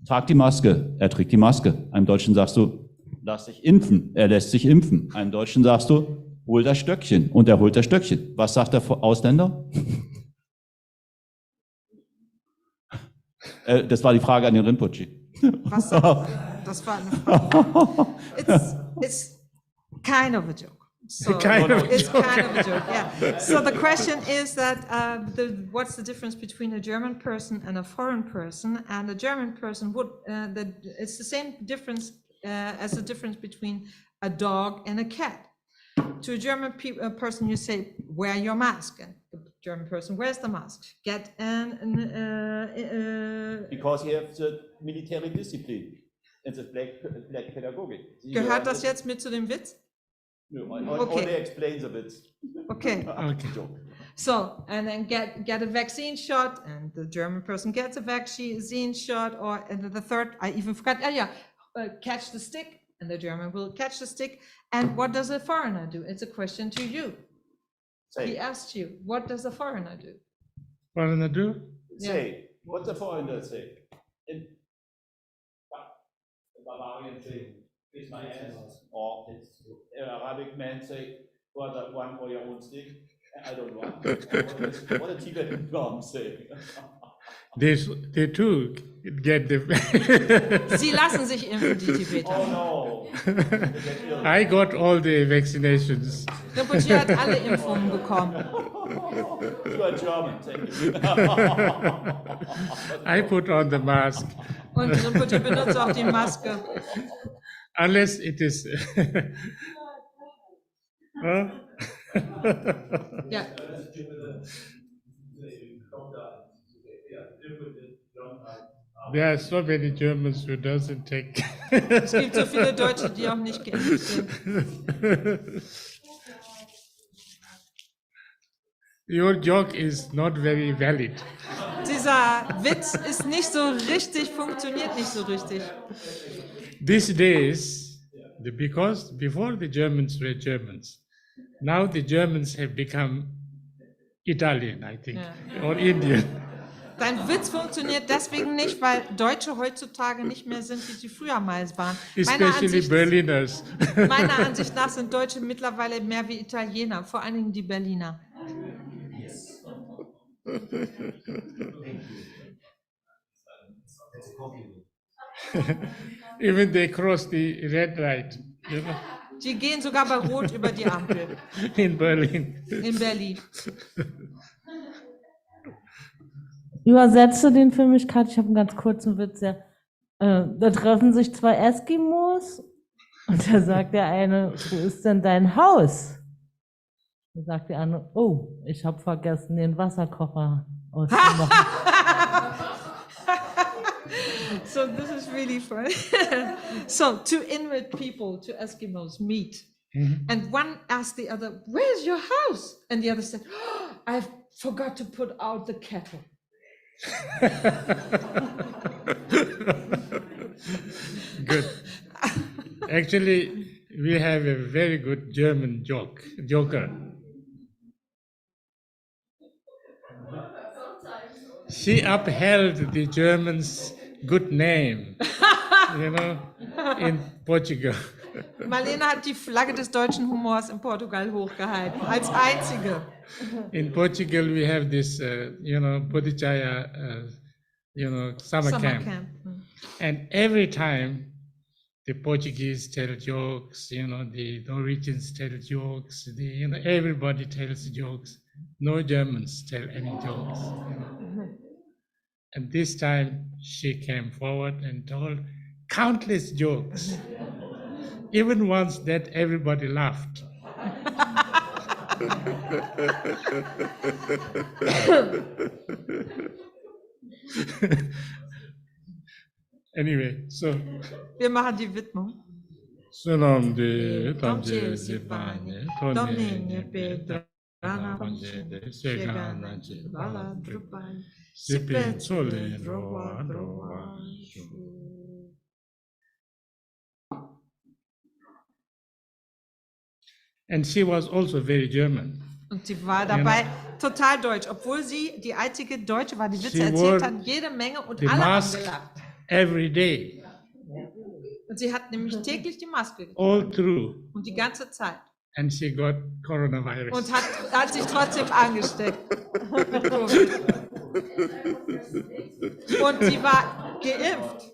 trag die Maske, er trägt die Maske. Einem Deutschen sagst du, lass dich impfen, er lässt sich impfen. Einem Deutschen sagst du, hol das Stöckchen und er holt das Stöckchen. Was sagt der Ausländer? Das war die Frage an den Rinpoche. Was sagt das war eine Frage. It's kind of a joke. So Kind of a it's kind of a joke, yeah. So the question is that what's the difference between a German person and a foreign person? And a German person it's the same difference as the difference between a dog and a cat. To a German person, you say, wear your mask. And the German person wears the mask. Get Because he has the military discipline and the black pedagogic. Gehört das jetzt mit zu dem Witz? No, Okay. only explain the bits. Okay. Okay. So, and then get a vaccine shot, and the German person gets a vaccine shot, and the third, I even forgot, catch the stick, and the German will catch the stick. And what does a foreigner do? It's a question to you. He asked you, what does a foreigner do? Foreigner do? Say, what the foreigner say? In Bavarian say, kiss my ass, or Arabic man say, one for your own stick. I don't know. What a Tibetan drum say. They too get the. Sie lassen sich impfen, die Tibeter. Oh no. I got all the vaccinations. Rinpoche hat alle Impfungen bekommen. You are German, thank you. I put on the mask. Und Rinpoche benutzt auch die Maske. Unless it is. Huh? Ja. There are so many Germans who doesn't take. Es gibt so viele Deutsche, die auch nicht geimpft sind. Your joke is not very valid. Dieser Witz ist nicht so richtig, funktioniert nicht so richtig. These days, Because before the Germans were Germans, now the Germans have become Italian, I think, or Indian. Dein Witz funktioniert deswegen nicht, weil Deutsche heutzutage nicht mehr sind, wie sie früher mal waren. Especially Berliners. Meiner Ansicht nach sind Deutsche mittlerweile mehr wie Italiener, vor allen Dingen die Berliner. That's a compliment. Even they cross the red light, Die gehen sogar bei Rot über die Ampel in Berlin. in Berlin. Übersetze den für mich gerade. Ich habe einen ganz kurzen Witz. Ja. Da treffen sich zwei Eskimos und da sagt der eine, wo ist denn dein Haus? Da sagt der andere, oh, ich habe vergessen, den Wasserkocher auszumachen. So this is really funny. So two Inuit people, two Eskimos meet, and one asked the other, "Where's your house?" And the other said, oh, "I forgot to put out the kettle." Good. Actually, we have a very good German joker. She upheld the Germans' good name, in Portugal. Marlene hat die Flagge des deutschen Humors in Portugal hochgehalten, als einzige. In Portugal, we have this, Bodhichaya, summer camp. And every time the Portuguese tell jokes, the Norwegians tell jokes, everybody tells jokes. No Germans tell any jokes. And this time she came forward and told countless jokes, even ones that everybody laughed. Anyway, so. Wir machen die Widmung. Sunam de Tamje Sipane, Domine Beda, Rana Shegana, Lala Drupai, Sipe Zole, Roa, Roa. And she was also very German. Und sie war dabei total deutsch, obwohl sie die einzige Deutsche war, die Witze She erzählt wore hat, jede Menge und the alle haben mask gelacht. every day, Und sie hat nämlich täglich die Maske getragen. all through, Und die ganze Zeit. and she got coronavirus. Und hat sich trotzdem angesteckt. Mit Covid. Und sie war geimpft.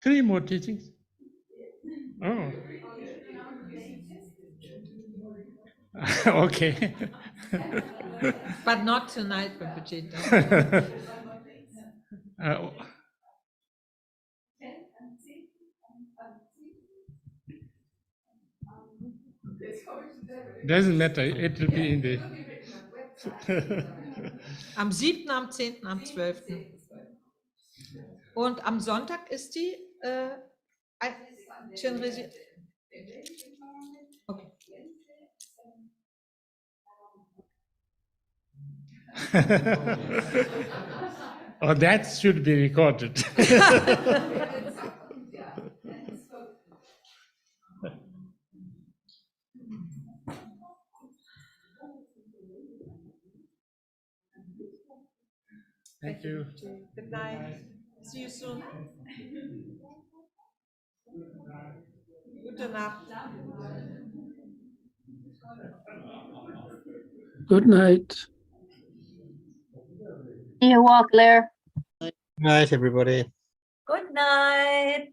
Three more teachings? Oh. Okay. But not tonight, Pepachita. Doesn't matter, it will be in the. Am 7., am 10., am 12. Und am Sonntag ist die Chenresi. Okay. Oh, that should be recorded. Thank you. Good night. See you soon. Gute Nacht. Good night. See you all, Claire. Good night, everybody. Good night.